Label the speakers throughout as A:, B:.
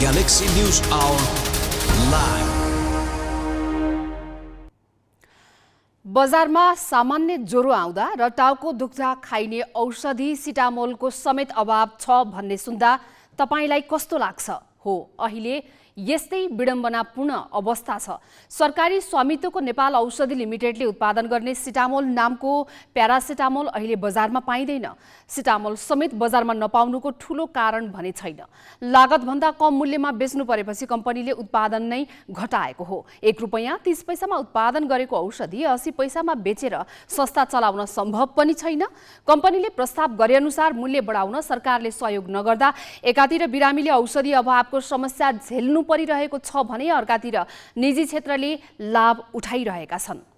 A: Galaxy News Hour Live।
B: बजारमा सामान्य ज्वरो आउँदा र टाउको दुख्दा खाइने औषधि सिटामोलको समेत अभाव छ भन्ने सुन्दा तपाईलाई कस्तो लाग्छ? हो, अहिले यस्तै विडम्बनापूर्ण अवस्था छ। सरकारी स्वामित्वको नेपाल औषधि लिमिटेडले उत्पादन गर्ने सिटामोल नामको प्यारासिटामोल अहिले बजारमा पाइँदैन। सिटामोल समेत बजारमा नपाउनुको ठूलो कारण भने छैन। लागतभन्दा कम मूल्यमा बेच्नु परेपछि कम्पनीले उत्पादन नै घटाएको हो। 1 रुपैयाँ 30 पैसामा उत्पादन गरेको औषधि 80 पैसामा बेचेर सस्ता चलाउन सम्भव पनि छैन। कम्पनीले प्रस्ताव गरेअनुसार मूल्य बढाउन सरकारले सहयोग नगर्दा एकातिर बिरामीले औषधि अभावको समस्या झेल्नु परिरहेको छ भने अर्कातिर निजी क्षेत्रले लाभ उठाइरहेका छन्।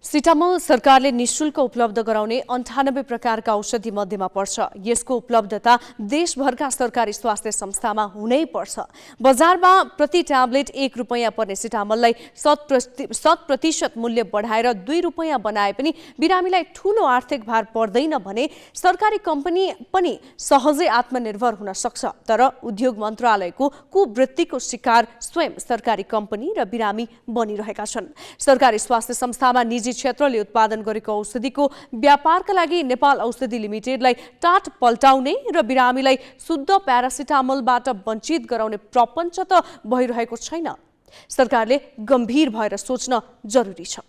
C: सिटामोल सरकारले निशुल्क उपलब्ध गराउने 98 प्रकारका औषधि मध्येमा पर्छ। यसको उपलब्धता देशभरका सरकारी स्वास्थ्य संस्थामा हुनै पर्छ। बजारमा प्रति ट्याब्लेट 1 रुपैयाँ पर्ने सिटामोललाई 100% मूल्य बढाएर 2 रुपैयाँ बनाए पनि बिरामीलाई ठूलो आर्थिक भार पर्दैन भने सरकारी कम्पनी पनि सहजै आत्मनिर्भर हुन सक्छ। तर उद्योग मन्त्रालयको कुवृत्तिको शिकार स्वयं सरकारी कम्पनी र बिरामी बनिरहेका छन्। सरकारी स्वास्थ्य संस्थामा निजी क्षेत्रले उत्पादन गरेको औषधिको व्यापारका लागि नेपाल औषधि लिमिटेडलाई टाट पल्टाउने र बिरामीलाई शुद्ध प्यारासिटामोलबाट वञ्चित गराउने प्रपञ्च त भइरहेको छैन। सरकारले गम्भीर भएर सोच्न जरुरी छ।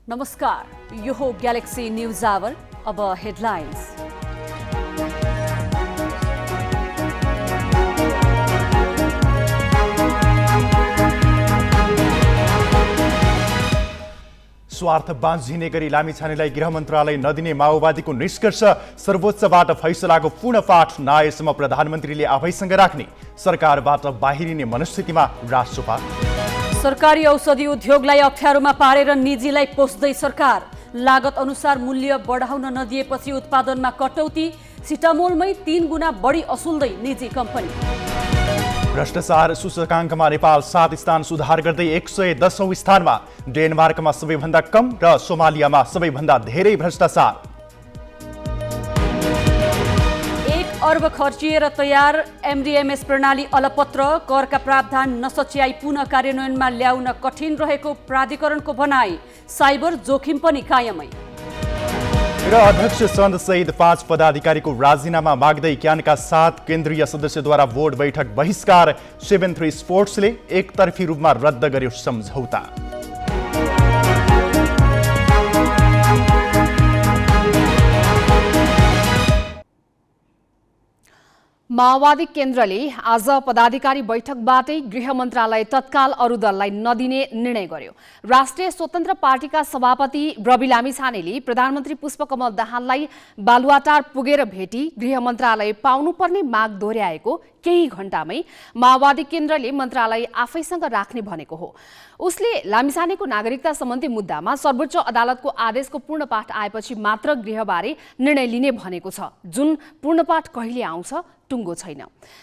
B: नमस्कार, यो हो ग्यालेक्सी न्यूज आवर। अब हेडलाइन्स।
D: स्वार्थ बाँझिने गरी लामिछानेलाई गृह मन्त्रालय नदिने माओवादीको निष्कर्ष। सर्वोच्चबाट फैसलाको पूर्ण पाठ नआएसम्म प्रधानमन्त्रीले आफैसँग राख्ने। सरकारबाट बाहिरिने मनस्थितिमा राष्ट्रपा।
E: सरकारी औषधि उद्योगलाई अप्ठ्यारोमा पारेर निजीलाई पोस्दै सरकार। लागत अनुसार मूल्य बढाउन नदिएपछि उत्पादनमा कटौती। सिटामोलमै 3 गुणा बढी असुल्दै निजी कम्पनी।
D: भ्रष्टाचार सूचकाङ्कमा नेपाल 7 स्थान सुधार गर्दै 110औं स्थानमा। डेनमार्कमा सबैभन्दा कम र सोमालियामा सबैभन्दा धेरै भ्रष्टाचार।
E: 1 अर्ब खर्चिएर तयार एमडीएमएस प्रणाली अलपत्र। करका प्रावधान नसच्याई पुनः कार्यान्वयनमा ल्याउन कठिन रहेको प्राधिकरणको भनाई। साइबर जोखिम पनि कायमै।
D: र अध्यक्ष सन्द सहित 5 पदाधिकारीको राजीनामा माग्दै क्यानका 7 केन्द्रीय सदस्यद्वारा बोर्ड बैठक बहिष्कार। 73 स्पोर्ट्सले एकतर्फी रूपमा रद्द गर्यो सम्झौता।
B: माओवादी केन्द्रले आज पदाधिकारी बैठकबाटै गृह मन्त्रालय तत्काल अरू दललाई नदिने निर्णय गर्यो। राष्ट्रिय स्वतन्त्र पार्टीका सभापति रवि लामिछानेले प्रधानमन्त्री पुष्पकमल दाहाललाई बालुवाटार पुगेर भेटी गृह मन्त्रालय पाउनुपर्ने माग दोहोर्याएको केही घण्टामै माओवादी केन्द्रले मन्त्रालय आफैसँग राख्ने भनेको हो। उसले लामिछानेको नागरिकता सम्बन्धी मुद्दामा सर्वोच्च अदालतको आदेशको पूर्णपाठ आएपछि मात्र गृहबारे निर्णय लिने भनेको छ, जुन पूर्णपाठ कहिले आउँछ टुङ्गो छैन।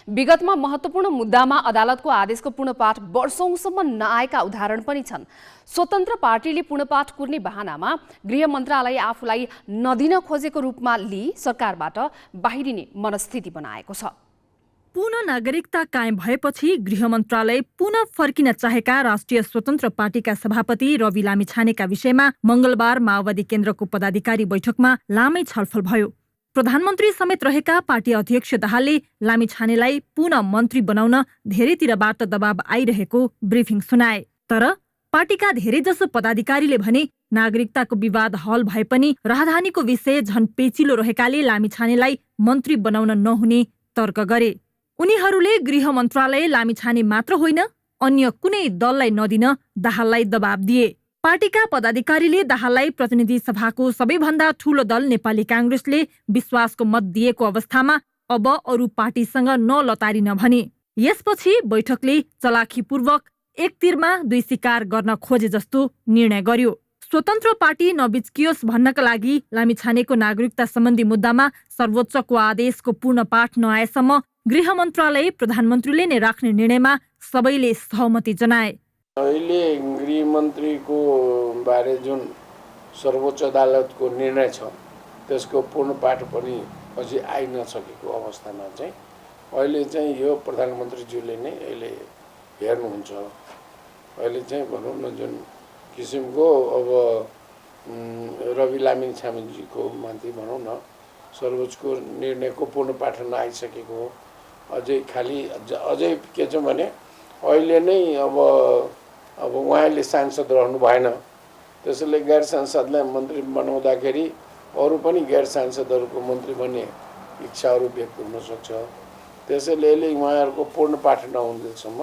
B: विगतमा महत्त्वपूर्ण मुद्दामा अदालतको आदेशको पूर्णपाठ वर्षौंसम्म नआएका उदाहरण पनि छन्। स्वतन्त्र पार्टीले पूर्णपाठ कुर्ने बहानामा गृह मन्त्रालय आफूलाई नदिन खोजेको रूपमा लिई सरकारबाट बाहिरिने मनस्थिति बनाएको छ।
F: पुनः नागरिकता कायम भएपछि गृह मन्त्रालय पुनः फर्किन चाहेका राष्ट्रिय स्वतन्त्र पार्टीका सभापति रवि लामिछानेका विषयमा मंगलबार माओवादी केन्द्रको पदाधिकारी बैठकमा लामै छलफल भयो। प्रधानमन्त्री समेत रहेका पार्टी अध्यक्ष दाहालले लामिछानेलाई पुनः मन्त्री बनाउन धेरैतिरबाट दबाब आइरहेको ब्रिफिङ सुनाए। तर पार्टीका धेरैजसो पदाधिकारीले भने नागरिकताको विवाद हल भए पनि राजधानीको विषय झन पेचिलो रहेकाले लामिछानेलाई मन्त्री बनाउन नहुने तर्क गरे। उनीहरूले गृह मन्त्रालय लामिछाने मात्र होइन, अन्य कुनै दललाई नदिन दाहाललाई दबाब दिए। पार्टीका पदाधिकारीले दाहाललाई प्रतिनिधि सभाको सबैभन्दा ठूलो दल नेपाली कांग्रेसले विश्वासको मत दिएको अवस्थामा अब अरू पार्टीसँग नलतारिन भने। यसपछि बैठकले चलाखीपूर्वक एक तीरमा दुई शिकार गर्न खोजे जस्तो निर्णय गर्यो। स्वतन्त्र पार्टी नबिच्कियोस् भन्नका लागि लामिछानेको नागरिकता सम्बन्धी मुद्दामा सर्वोच्चको आदेशको पूर्ण पाठ नआएसम्म गृह मन्त्रालय प्रधानमन्त्रीले नै राख्ने निर्णयमा सबैले सहमति जनाए।
G: अहिले गृहमन्त्रीको बारे जुन सर्वोच्च अदालतको निर्णय छ त्यसको पूर्ण पाठ पनि अझै आइ नसकेको अवस्थामा चाहिँ अहिले चाहिँ यो प्रधानमन्त्रीज्यूले नै अहिले हेर्नुहुन्छ। अहिले चाहिँ भनौँ न जुन किसिमको अब रवि लामिछानेजीको माथि भनौँ न सर्वोच्चको निर्णयको पूर्ण पाठ नआइसकेको हो। अझै खालि अझै के छ भने अहिले नै अब उहाँले सांसद रहनु भएन, त्यसैले गैर सांसदलाई मन्त्री बनाउँदाखेरि अरू पनि गैर सांसदहरूको मन्त्री बन्ने इच्छाहरू व्यक्त हुन सक्छ। त्यसैले अहिले उहाँहरूको पूर्ण पाठ नहुँदैसम्म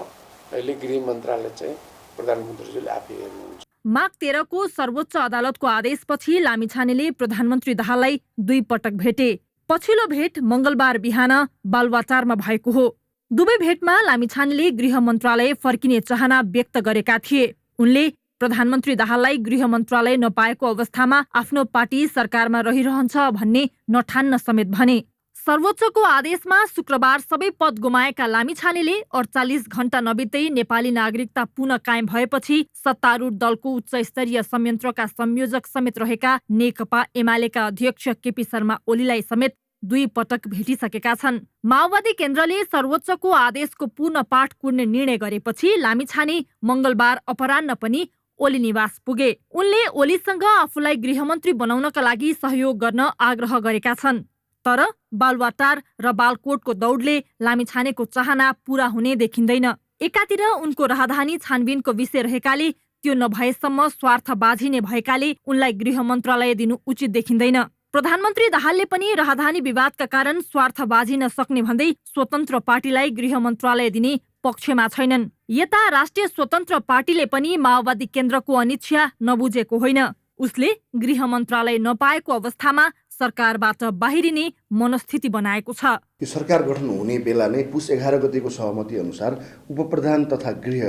G: अहिले गृह मन्त्रालय चाहिँ प्रधानमन्त्रीले आफै हेर्नुहुन्छ।
F: माघ 13 को सर्वोच्च अदालतको आदेशपछि लामिछानेले प्रधानमन्त्री दाहाललाई 2 पटक भेटे। पछिल्लो भेट मंगलबार बिहान बालुवाटारमा भएको हो। दुवै भेटमा लामिछानेले गृह मन्त्रालय फर्किने चाहना व्यक्त गरेका थिए। उनले प्रधानमन्त्री दाहाललाई गृह मन्त्रालय नपाएको अवस्थामा आफ्नो पार्टी सरकारमा रहिरहन्छ भन्ने नठान्न समेत भने। सर्वोच्चको आदेशमा शुक्रबार सबै पद गुमाएका लामिछानेले 48 घण्टा नबित्दै नेपाली नागरिकता पुनः कायम भएपछि सत्तारूढ दलको उच्च स्तरीय संयन्त्रका संयोजक समेत रहेका नेकपा एमालेका अध्यक्ष केपी शर्मा ओलीलाई समेत 2 पटक भेटिसकेका छन्। माओवादी केन्द्रले सर्वोच्चको आदेशको पूर्ण पाठ कुर्ने निर्णय गरेपछि लामिछाने मंगलबार अपराह्न पनि ओली निवास पुगे। उनले ओलीसँग आफूलाई गृहमन्त्री बनाउनका लागि सहयोग गर्न आग्रह गरेका छन्। तर बालुवाटार र बालकोटको दौडले लामिछानेको चाहना पूरा हुने देखिँदैन। एकातिर उनको राजधानी छानबिनको विषय रहेकाले त्यो नभएसम्म स्वार्थबाजी नै भएकाले उनलाई गृह मन्त्रालय दिनु उचित देखिँदैन। प्रधानमन्त्री दाहालले पनि राजधानी विवादका कारण स्वार्थ बाजिन सक्ने भन्दै स्वतन्त्र पार्टीलाई गृह मन्त्रालय दिने पक्षमा छैनन्। यता राष्ट्रिय स्वतन्त्र पार्टीले पनि माओवादी केन्द्रको अनिच्छा नबुझेको होइन। उसले गृह मन्त्रालय नपाएको अवस्थामा सरकारबाट बाहिरिने मनस्थिति बनाएको छ।
H: यो सरकार गठन हुने बेला नै पुस 11 गतेको सहमति अनुसार उपप्रधान तथा गृह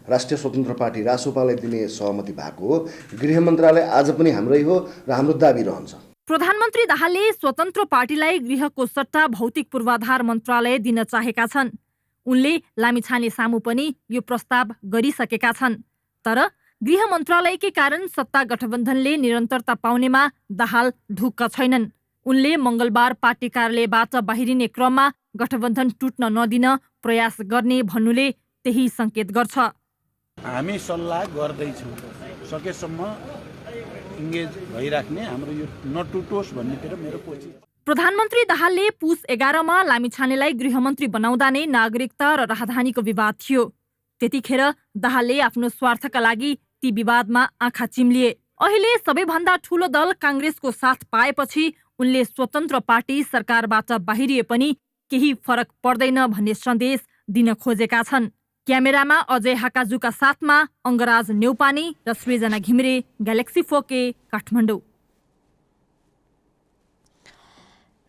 H: राष्ट्रिय स्वतन्त्र पार्टी रासोपालाई दिने सहमति भएको हो। गृह मन्त्रालय आज पनि हाम्रै हो र हाम्रो दाबी रहन्छ।
F: प्रधानमन्त्री दाहालले स्वतन्त्र पार्टीलाई गृहको सट्टा भौतिक पूर्वाधार मन्त्रालय दिन चाहेका छन्। उनले लामिछाने सामु पनि यो प्रस्ताव गरिसकेका छन्। तर गृह मन्त्रालयकै कारण सत्ता गठबन्धनले निरन्तरता पाउनेमा दाहाल ढुक्क छैनन्। उनले मंगलबार पार्टी कार्यालयबाट बाहिरिने क्रममा गठबन्धन टुट्न नदिन प्रयास गर्ने भन्नुले त्यही संकेत गर्छ।
I: हामी सल्लाह गर्दैछौँ, सकेसम्म इङ्गेज भइराख्ने, हाम्रो यो नटुटोस् भन्नेतिर मेरो कोसिस।
F: प्रधानमन्त्री दाहालले पुस 11 मा लामिछानेलाई गृहमन्त्री बनाउँदा नै नागरिकता र राजधानीको विवाद थियो। त्यतिखेर दाहालले आफ्नो स्वार्थका लागि ती विवादमा आँखा चिम्लिए। अहिले सबैभन्दा ठूलो दल कांग्रेसको साथ पाएपछि उनले स्वतन्त्र पार्टी सरकारबाट बाहिरिए पनि केही फरक पर्दैन भन्ने सन्देश दिन खोजेका छन्। क्यामेरामा अजय हाकाजुका साथमा अङ्गराज नेउपाने र सृजना घिमिरे, ग्यालेक्सी 4K, काठमाडौँ।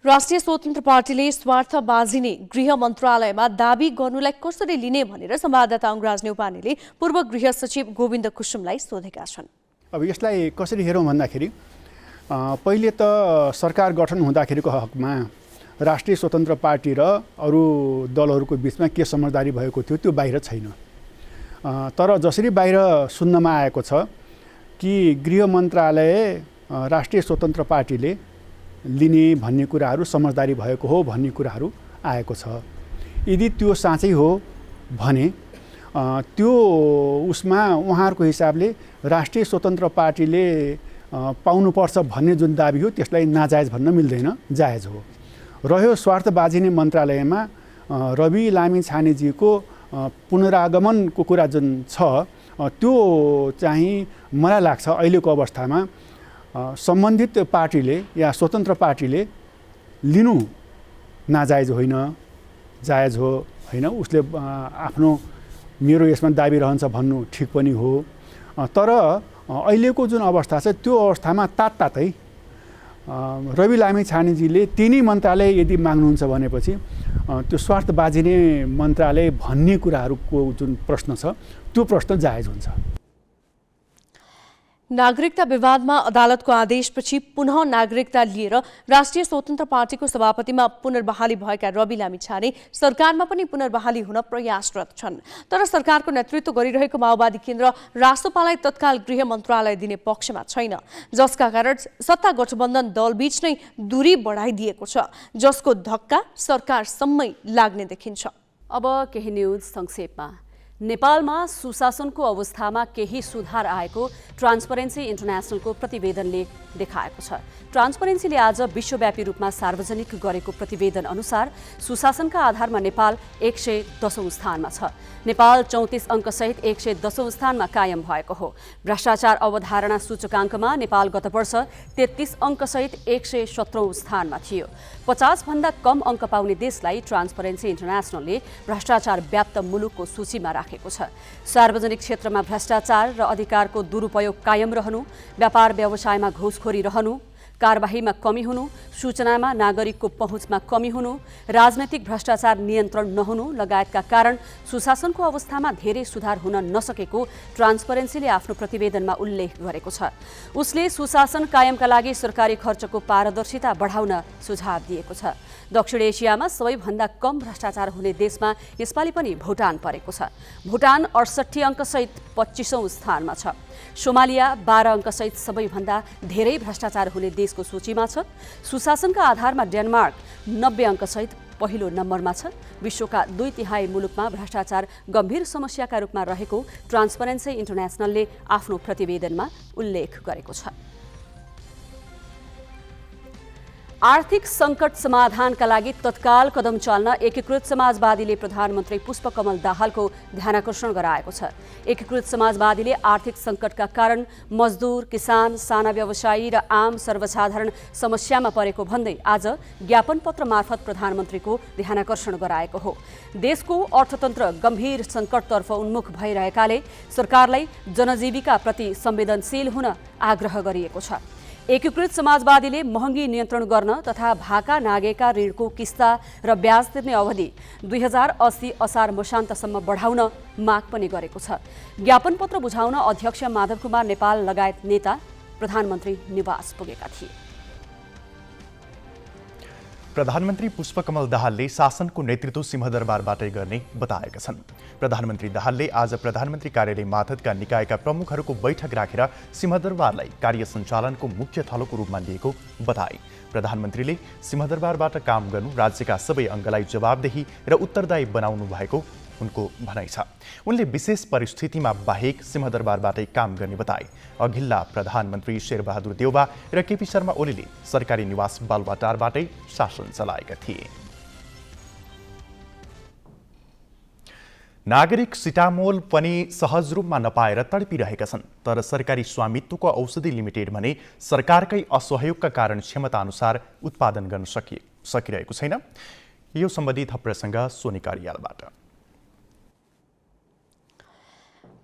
C: राष्ट्रिय स्वतन्त्र पार्टीले स्वार्थबाजी नै गृह मन्त्रालयमा दाबी गर्नुलाई कसरी लिने भनेर संवाददाता अङ्गराज नेउपानेले पूर्व गृह सचिव गोविन्द कुसुमलाई सोधेका छन्।
J: अब यसलाई कसरी हेरौँ भन्दाखेरि पहिले त सरकार गठन हुँदाखेरिको हकमा राष्ट्रिय स्वतन्त्र पार्टी र अरू दलहरूको बिचमा के समझदारी भएको थियो त्यो बाहिर छैन। तर जसरी बाहिर सुन्नमा आएको छ कि गृह मन्त्रालय राष्ट्रिय स्वतन्त्र पार्टीले लिने भन्ने कुराहरू समझदारी भएको हो भन्ने कुराहरू आएको छ। यदि त्यो साँच्चै हो भने त्यो उसमा उहाँहरूको हिसाबले राष्ट्रिय स्वतन्त्र पार्टीले पाउनुपर्छ भन्ने जुन दाबी हो त्यसलाई नाजायज भन्न मिल्दैन, जायज हो। रह्यो स्वार्थबाजी नै मन्त्रालयमा रवि लामिछानेजीको पुनरागमनको कुरा जुन छ त्यो चाहिँ मलाई लाग्छ अहिलेको अवस्थामा सम्बन्धित पार्टीले या स्वतन्त्र पार्टीले लिनु नाजायज होइन, जायज हो होइन। उसले आफ्नो मेरो यसमा दाबी रहन्छ भन्नु ठिक पनि हो। तर अहिलेको जुन अवस्था छ त्यो अवस्थामा तात्तातै रवि लामिछानेजीले तिनै मन्त्रालय यदि माग्नुहुन्छ भनेपछि त्यो स्वार्थबाजी नै मन्त्रालय भन्ने कुराहरूको जुन प्रश्न छ त्यो प्रश्न जायज हुन्छ।
C: नागरिकता विवादमा अदालतको आदेशपछि पुनः नागरिकता लिएर राष्ट्रिय स्वतन्त्र पार्टीको सभापतिमा पुनर्बहाली भएका रवि लामिछाने सरकारमा पनि पुनर्बहाली हुन प्रयासरत छन्। तर सरकारको नेतृत्व गरिरहेको माओवादी केन्द्र रासोपालाई तत्काल गृह मन्त्रालय दिने पक्षमा छैन, जसका कारण सत्ता गठबन्धन दलबीच नै दूरी बढाइदिएको छ, जसको धक्का सरकारसम्मै लाग्ने देखिन्छ।
E: अब केही न्यूज संक्षेपमा। नेपालमा सुशासनको अवस्थामा केही सुधार आएको ट्रान्सपरेन्सी इन्टरनेसनलको प्रतिवेदनले देखाएको छ। ट्रान्सपरेन्सीले आज विश्वव्यापी रूपमा सार्वजनिक गरेको प्रतिवेदन अनुसार सुशासनका आधारमा नेपाल 110औं स्थानमा छ। नेपाल 34 अङ्कसहित 110औं स्थानमा कायम भएको हो। भ्रष्टाचार अवधारणा सूचकाङ्कमा नेपाल गत वर्ष 33 अङ्कसहित 117औं स्थानमा थियो। 50 भन्दा कम अङ्क पाउने देशलाई ट्रान्सपरेन्सी इन्टरनेसनलले भ्रष्टाचार व्याप्त मुलुकको सूचीमा राखेको छ। सार्वजनिक क्षेत्रमा भ्रष्टाचार र अधिकारको दुरुपयोग कायम रहनु, व्यापार व्यवसायमा घुसखोरी रहनु, कारबाहीमा कमी हुनु, सूचनामा नागरिकको पहुँचमा कमी हुनु, राजनैतिक भ्रष्टाचार नियन्त्रण नहुनु लगायतका कारण सुशासनको अवस्थामा धेरै सुधार हुन नसकेको ट्रान्सपरेन्सीले आफ्नो प्रतिवेदनमा उल्लेख गरेको छ। उसले सुशासन कायमका लागि सरकारी खर्चको पारदर्शिता बढाउन सुझाव दिएको छ। दक्षिण एसियामा सबैभन्दा कम भ्रष्टाचार हुने देशमा यसपालि पनि भुटान परेको छ। भुटान 68 अङ्कसहित 25औं स्थानमा छ। सोमालिया 12 अङ्कसहित सबैभन्दा धेरै भ्रष्टाचार हुने देशको सूचीमा छ। सुशासनका आधारमा डेनमार्क 90 अङ्कसहित पहिलो नम्बरमा छ। विश्वका 2/3 मुलुकमा भ्रष्टाचार गम्भीर समस्याका रूपमा रहेको ट्रान्सपरेन्सी इन्टरनेसनलले आफ्नो प्रतिवेदनमा उल्लेख गरेको छ। आर्थिक सङ्कट समाधानका लागि तत्काल कदम चाल्न एकीकृत समाजवादीले प्रधानमन्त्री पुष्पकमल दाहालको ध्यानाकर्षण गराएको छ। एकीकृत समाजवादीले आर्थिक सङ्कटका कारण मजदुर, किसान, साना व्यवसायी र आम सर्वसाधारण समस्यामा परेको भन्दै आज ज्ञापन पत्र मार्फत प्रधानमन्त्रीको ध्यानाकर्षण गराएको हो। देशको अर्थतन्त्र गम्भीर सङ्कटतर्फ उन्मुख भइरहेकाले सरकारलाई जनजीविकाप्रति संवेदनशील हुन आग्रह गरिएको छ। एकीकृत समाजवादीले महँगी नियन्त्रण गर्न तथा भाका नागेका ऋणको किस्ता र ब्याज तिर्ने अवधि 2080 असार मसान्तसम्म बढाउन माग पनि गरेको छ। ज्ञापन पत्र बुझाउन अध्यक्ष माधव कुमार नेपाल लगायत नेता प्रधानमन्त्री निवास पुगेका थिए।
D: प्रधानमन्त्री पुष्पकमल दाहालले शासनको नेतृत्व सिंहदरबारबाटै गर्ने बताएका छन्। प्रधानमन्त्री दाहालले आज प्रधानमन्त्री कार्यालय मातहतका निकायका प्रमुखहरूको बैठक राखेर सिंहदरबारलाई कार्य सञ्चालनको मुख्य थलोको रूपमा लिएको बताए। प्रधानमन्त्रीले सिंहदरबारबाट काम गर्नु राज्यका सबै अङ्गलाई जवाबदेही र उत्तरदायी बनाउनु भएको उनको भनाइ छ। उनले विशेष परिस्थितिमा बाहेक सिंहदरबारबाटै काम गर्ने बताए। अघिल्ला प्रधानमन्त्री शेरबहादुर देउवा र केपी शर्मा ओलीले सरकारी निवास बालुवाटारबाटै शासन चलाएका थिए। नागरिक सिटामोल पनि सहज रूपमा नपाएर तडपिरहेका छन्। तर सरकारी स्वामित्वको औषधि लिमिटेड भने सरकारकै असहयोगका कारण क्षमता अनुसार उत्पादन गर्न सकिरहेको छैन। यो सम्बन्धी थप प्रसङ्ग सोनी कार्यालयबाट।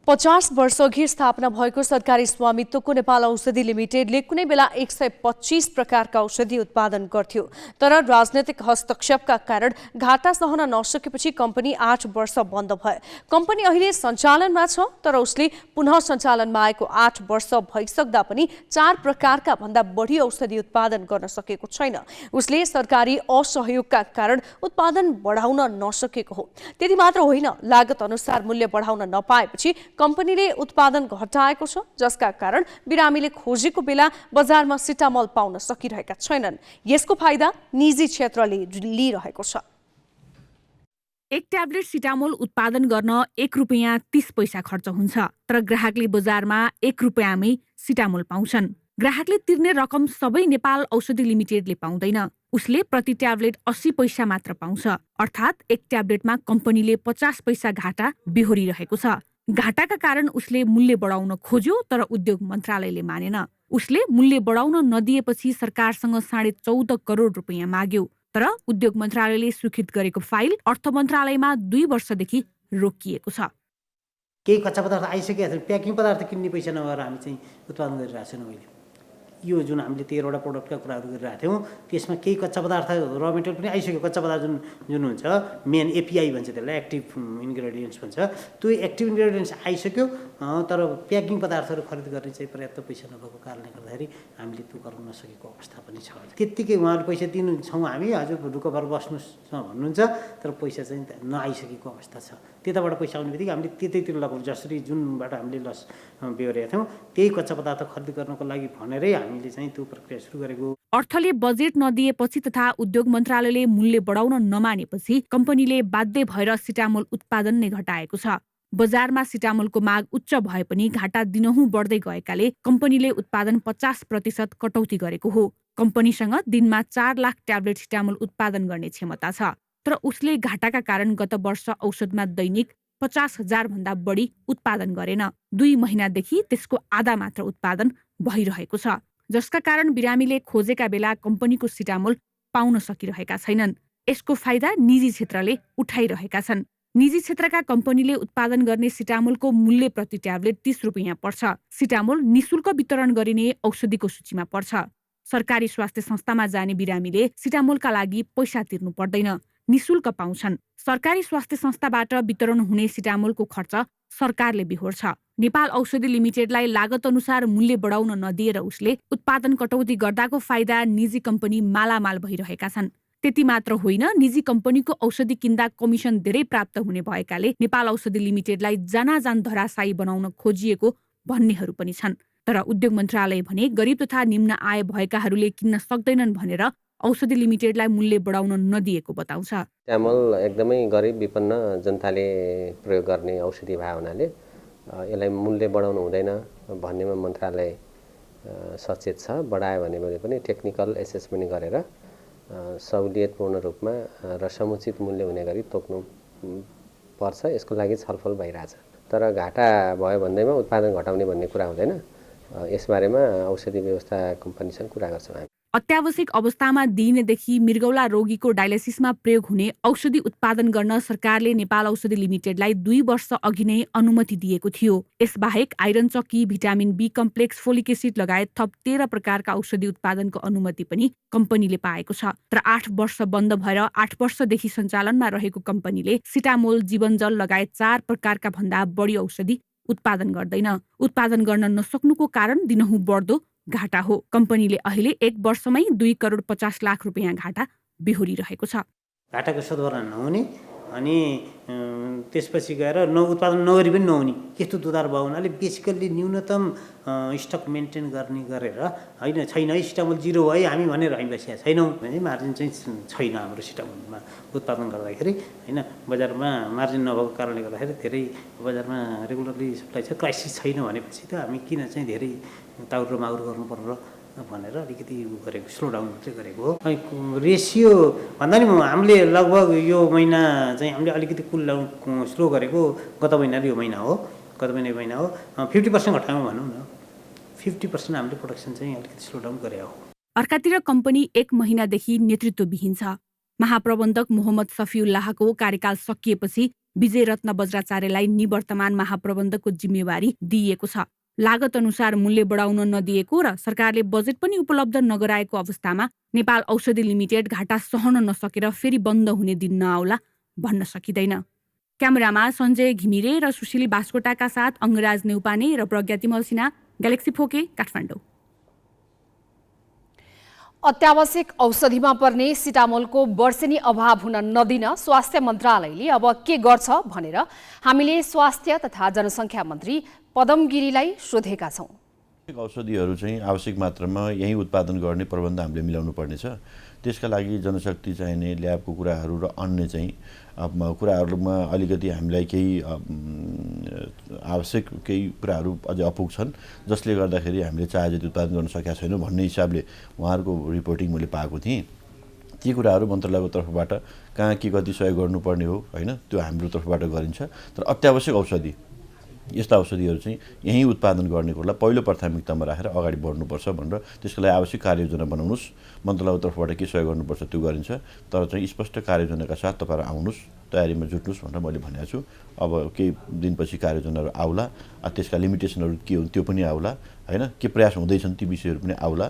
C: 50 वर्षअघि स्थापना भएको सरकारी स्वामित्वको नेपाल औषधि लिमिटेडले कुनै बेला 125 प्रकारका औषधि उत्पादन गर्थ्यो। तर राजनैतिक हस्तक्षेपका कारण घाटा सहन नसकेपछि कम्पनी 8 वर्ष बन्द भयो। कम्पनी अहिले सञ्चालनमा छ, तर उसले पुनः सञ्चालनमा आएको 8 वर्ष भइसक्दा पनि 4 प्रकारका भन्दा बढी औषधि उत्पादन गर्न सकेको छैन। उसले सरकारी असहयोगका कारण उत्पादन बढाउन नसकेको हो। त्यति मात्र होइन, लागत अनुसार मूल्य बढाउन नपाएपछि कम्पनीले उत्पादन घटाएको छ, जसका कारण बिरामीले खोजेको बेला बजारमा सिटामोल पाउन सकिरहेका छैनन्। यसको फाइदा निजी क्षेत्रले लिइरहेको छ।
F: एक ट्याब्लेट सिटामोल उत्पादन गर्न 1 रुपैयाँ 30 पैसा खर्च हुन्छ, तर ग्राहकले बजारमा 1 रुपैयाँमै सिटामोल पाउँछन्। ग्राहकले तिर्ने रकम सबै नेपाल औषधि लिमिटेडले पाउँदैन। उसले प्रति ट्याब्लेट 80 पैसा मात्र पाउँछ। अर्थात् एक ट्याब्लेटमा कम्पनीले 50 पैसा घाटा बेहोरिरहेको छ। घाटाका कारण उसले मूल्य बढाउन खोज्यो, तर उद्योग मन्त्रालयले मानेन। उसले मूल्य बढाउन नदिएपछि सरकारसँग 14.5 करोड रुपैयाँ माग्यो। तर उद्योग मन्त्रालयले स्वीकृत गरेको फाइल अर्थ मन्त्रालयमा 2 वर्षदेखि रोकिएको छ।
K: केही कच्चा पदार्थ आइसकेका छन्, प्याकिङ पदार्थ किन्ने पैसा नभएर हामी चाहिँ उत्पादन गरिरहेको छैनौँ। अहिले यो जुन हामीले 13वटा प्रोडक्टका कुराहरू गरिरहेको थियौँ, त्यसमा केही कच्चा पदार्थ र मेटेरियल पनि आइसक्यो। कच्चा पदार्थ जुन हुन्छ मेन एपिआई भन्छ, त्यसलाई एक्टिभ इन्ग्रेडियन्ट्स भन्छ, त्यो एक्टिभ इन्ग्रेडियन्ट्स आइसक्यो। तर प्याकिङ पदार्थहरू खरिद गर्ने चाहिँ पर्याप्त पैसा नभएको कारणले गर्दाखेरि हामीले त्यो गर्न नसकेको अवस्था पनि छ। त्यत्तिकै उहाँले पैसा दिन्छौँ हामी, हजुर ढुक्क भएर बस्नुहोस् भन्नुहुन्छ, तर पैसा चाहिँ नआइसकेको अवस्था छ। त्यताबाट पैसा आउने बित्तिकै हामीले त्यतैतिर लगाउनु, जसरी जुनबाट हामीले लस बेहोरेका थियौँ त्यही कच्चा पदार्थ खरिद गर्नको लागि भनेरै हामीले चाहिँ त्यो प्रक्रिया सुरु गरेको।
F: अर्थले बजेट नदिएपछि तथा उद्योग मन्त्रालयले मूल्य बढाउन नमानेपछि कम्पनीले बाध्य भएर सिटामोल उत्पादन नै घटाएको छ। बजारमा सिटामोलको माग उच्च भए पनि घाटा दिनहुँ बढ्दै गएकाले कम्पनीले उत्पादन 50% कटौती गरेको हो। कम्पनीसँग दिनमा 4 लाख ट्याब्लेट सिटामोल उत्पादन गर्ने क्षमता छ, तर उसले घाटाका कारण गत वर्ष औषधमा दैनिक 50,000 भन्दा बढी उत्पादन गरेन। 2 महिनादेखि त्यसको आधा मात्र उत्पादन भइरहेको छ, जसका कारण बिरामीले खोजेका बेला कम्पनीको सिटामोल पाउन सकिरहेका छैनन्। यसको फाइदा निजी क्षेत्रले उठाइरहेका छन्। निजी क्षेत्रका कम्पनीले उत्पादन गर्ने सिटामोलको मूल्य प्रति ट्याब्लेट 30 रुपियाँ पर्छ। सिटामोल निशुल्क वितरण गरिने औषधिको सूचीमा पर्छ। सरकारी स्वास्थ्य संस्थामा जाने बिरामीले सिटामोलका लागि पैसा तिर्नु पर्दैन, निशुल्क पाउँछन्। सरकारी स्वास्थ्य संस्थाबाट वितरण हुने सिटामोलको खर्च सरकारले बिहोर्छ। नेपाल औषधि लिमिटेडलाई लागत अनुसार मूल्य बढाउन नदिएर उसले उत्पादन कटौती गर्दाको फाइदा निजी कम्पनी मालामाल भइरहेका छन्। त्यति मात्र होइन, निजी कम्पनीको औषधि किन्दा कमिसन धेरै प्राप्त हुने भएकाले नेपाल औषधि लिमिटेडलाई जानाजान धराशायी बनाउन खोजिएको भन्नेहरू पनि छन्। तर उद्योग मन्त्रालय भने गरिब तथा निम्न आय भएकाहरूले किन्न सक्दैनन् भनेर औषधि लिमिटेडलाई मूल्य बढाउन नदिएको बताउँछ।
L: सिटामोल एकदमै गरिब विपन्न जनताले प्रयोग गर्ने औषधि भए हुनाले यसलाई मूल्य बढाउनु हुँदैन भन्नेमा मन्त्रालय सचेत छ। बढायो भने पनि टेक्निकल एसेसमेन्ट गरेर सहुलियतपूर्ण रूपमा र समुचित मूल्य हुने गरी तोक्नु पर्छ। यसको लागि छलफल भइरहेछ। तर घाटा भयो भन्दैमा उत्पादन घटाउने भन्ने कुरा हुँदैन। यसबारेमा औषधि व्यवस्था कम्पनीसँग कुरा गर्छौँ हामी।
F: अत्यावश्यक अवस्थामा दिइनेदेखि मृगौला रोगीको डायलिसिसमा प्रयोग हुने औषधि उत्पादन गर्न सरकारले नेपाल औषधि लिमिटेडलाई 2 वर्ष अघि नै अनुमति दिएको थियो। यसबाहेक आइरन चक्की, vitamin B complex, folic acid लगायत थप 13 प्रकारका औषधि उत्पादनको अनुमति पनि कम्पनीले पाएको छ। तर 8 वर्ष बन्द भएर 8 वर्षदेखि सञ्चालनमा रहेको कम्पनीले सिटामोल, जीवनजल लगायत 4 प्रकारका भन्दा बढी औषधि उत्पादन गर्दैन। उत्पादन गर्न नसक्नुको कारण दिनहुँ बढ्दो घाटा हो। कम्पनीले अहिले 1 वर्षमै 2 करोड 50 लाख रुपियाँ घाटा बेहोरिरहेको छ।
K: घाटाको सद्भरण नहुने अनि त्यसपछि गएर उत्पादन नगरी पनि नहुने यस्तो दुधार भयो हुनाले बेसिकल्ली न्यूनतम स्टक मेन्टेन गरेर होइन छैन है सिटामोल 0 है हामी भनेर हामी बसिया छैनौँ भने मार्जिन चाहिँ छैन हाम्रो सिटामोलमा उत्पादन गर्दाखेरि होइन। बजारमा मार्जिन नभएको कारणले गर्दाखेरि धेरै बजारमा रेगुलरली सप्लाई छ, क्राइसिस छैन भनेपछि त हामी किन चाहिँ धेरै ताउर र माउर गर्नु पर्यो भनेर अलिकति गरेको, स्लो डाउन चाहिँ गरेको हो। रेसियो भन्दा नि हामीले लगभग यो महिना चाहिँ हामीले अलिकति कुल डाउन स्लो गरेको गत महिना र यो महिना हो। गत महिना हो 50% घटाउँ भनौँ न, 50% हामीले प्रोडक्सन चाहिँ अलिकति स्लो डाउन गरे हो।
F: अर्कातिर कम्पनी 1 महिनादेखि नेतृत्वविहीन छ। महाप्रबन्धक मोहम्मद सफिउल्लाहको कार्यकाल सकिएपछि विजय रत्न बज्राचार्यलाई निवर्तमान महाप्रबन्धकको जिम्मेवारी दिइएको छ। लागत अनुसार मूल्य बढाउन नदिएको र सरकारले बजेट पनि उपलब्ध नगराएको अवस्थामा नेपाल औषधि लिमिटेड घाटा सहन नसकेर फेरि बन्द हुने दिन नआउला भन्न सकिँदैन। क्यामेरामा सञ्जय घिमिरे र सुशील बास्कोटाका साथ अङ्गराज नेउपाने र प्रज्ञातिमल सिन्हा, ग्यालेक्सी फोके, काठमाडौँ।
B: अत्यावश्यक औषधिमा पर्ने सिटामोलको वर्षेनी अभाव हुन नदिन स्वास्थ्य मन्त्रालयले अब के गर्छ भनेर हामीले स्वास्थ्य तथा जनसङ्ख्या मन्त्री पदम गिरीलाई सोधेका छौँ।
M: औषधिहरू चाहिँ आवश्यक मात्रामा यहीँ उत्पादन गर्ने प्रबन्ध हामीले मिलाउनु पर्नेछ। त्यसका लागि जनशक्ति चाहिने, ल्याबको कुराहरू र अन्य चाहिँ कुराहरूमा अलिकति हामीलाई केही आवश्यक केही कुराहरू अझै अपुग छन्, जसले गर्दाखेरि हामीले चाहे जति उत्पादन गर्न सकेका छैनौँ भन्ने हिसाबले उहाँहरूको रिपोर्टिङ मैले पाएको थिएँ। ती कुराहरू मन्त्रालयको तर्फबाट कहाँ के कति सहयोग गर्नुपर्ने हो होइन, त्यो हाम्रो तर्फबाट गरिन्छ। तर अत्यावश्यक औषधि, यस्ता औषधिहरू चाहिँ यहीँ उत्पादन गर्ने कुरालाई पहिलो प्राथमिकतामा राखेर अगाडि बढ्नुपर्छ भनेर त्यसको लागि आवश्यक कार्ययोजना बनाउनुहोस्। मन्त्रालयको तर्फबाट के सहयोग गर्नुपर्छ त्यो गरिन्छ। तर चाहिँ स्पष्ट कार्ययोजनाका साथ तपाईँहरू आउनुहोस्, तयारीमा जुट्नुहोस् भनेर मैले भनेको छु। अब केही दिनपछि कार्ययोजनाहरू आउला, त्यसका लिमिटेसनहरू के हुन् त्यो पनि आउला होइन, के प्रयास हुँदैछन् ती विषयहरू पनि आउला।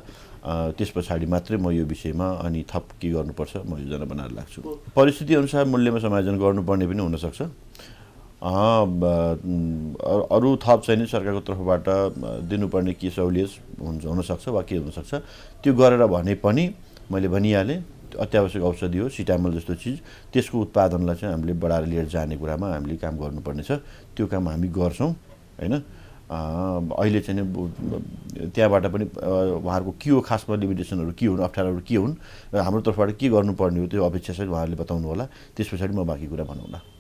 M: त्यस पछाडि मात्रै म यो विषयमा अनि थप के गर्नुपर्छ म योजना बनाएर लाग्छु। परिस्थिति अनुसार मूल्यमा समायोजन गर्नुपर्ने पनि हुनसक्छ। अरू थप चाहिँ नि सरकारको तर्फबाट दिनुपर्ने के सहुलियत हुनसक्छ वा के हुनसक्छ त्यो गरेर भने पनि मैले भनिहालेँ अत्यावश्यक औषधि हो सिटामोल जस्तो चिज त्यसको उत्पादनलाई चाहिँ हामीले बढाएर लिएर जाने कुरामा हामीले काम गर्नुपर्नेछ त्यो काम हामी गर्छौँ होइन अहिले चाहिँ त्यहाँबाट पनि उहाँहरूको के हो खासमा लिमिटेसनहरू के हुन् अप्ठ्यारोहरू के हुन् र हाम्रो तर्फबाट के गर्नुपर्ने हो त्यो अपेक्षा चाहिँ उहाँहरूले बताउनु होला त्यस पछाडि म बाँकी कुरा भनौँला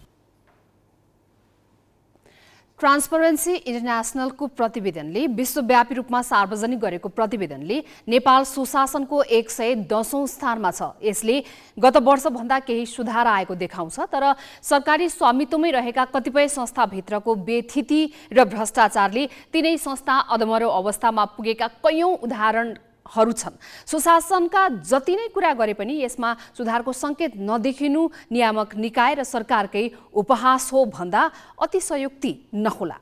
B: ट्रान्सपरेन्सी इन्टरनेसनलको प्रतिवेदनले विश्वव्यापी रूपमा सार्वजनिक गरेको प्रतिवेदनले नेपाल सुशासनको 110औं स्थानमा छ। यसले गत वर्षभन्दा केही सुधार आएको देखाउँछ तर सरकारी स्वामित्वमै रहेका कतिपय संस्थाभित्रको बेथिति र भ्रष्टाचारले तिनै संस्था अधमरो अवस्थामा पुगेका कैयौं उदाहरणहरू छन्। सुशासनका जति नै कुरा गरे पनि यसमा सुधारको संकेत नदेखिनु नियामक निकाय र सरकारकै उपहास हो भन्दा अतिशयोक्ति नहोला।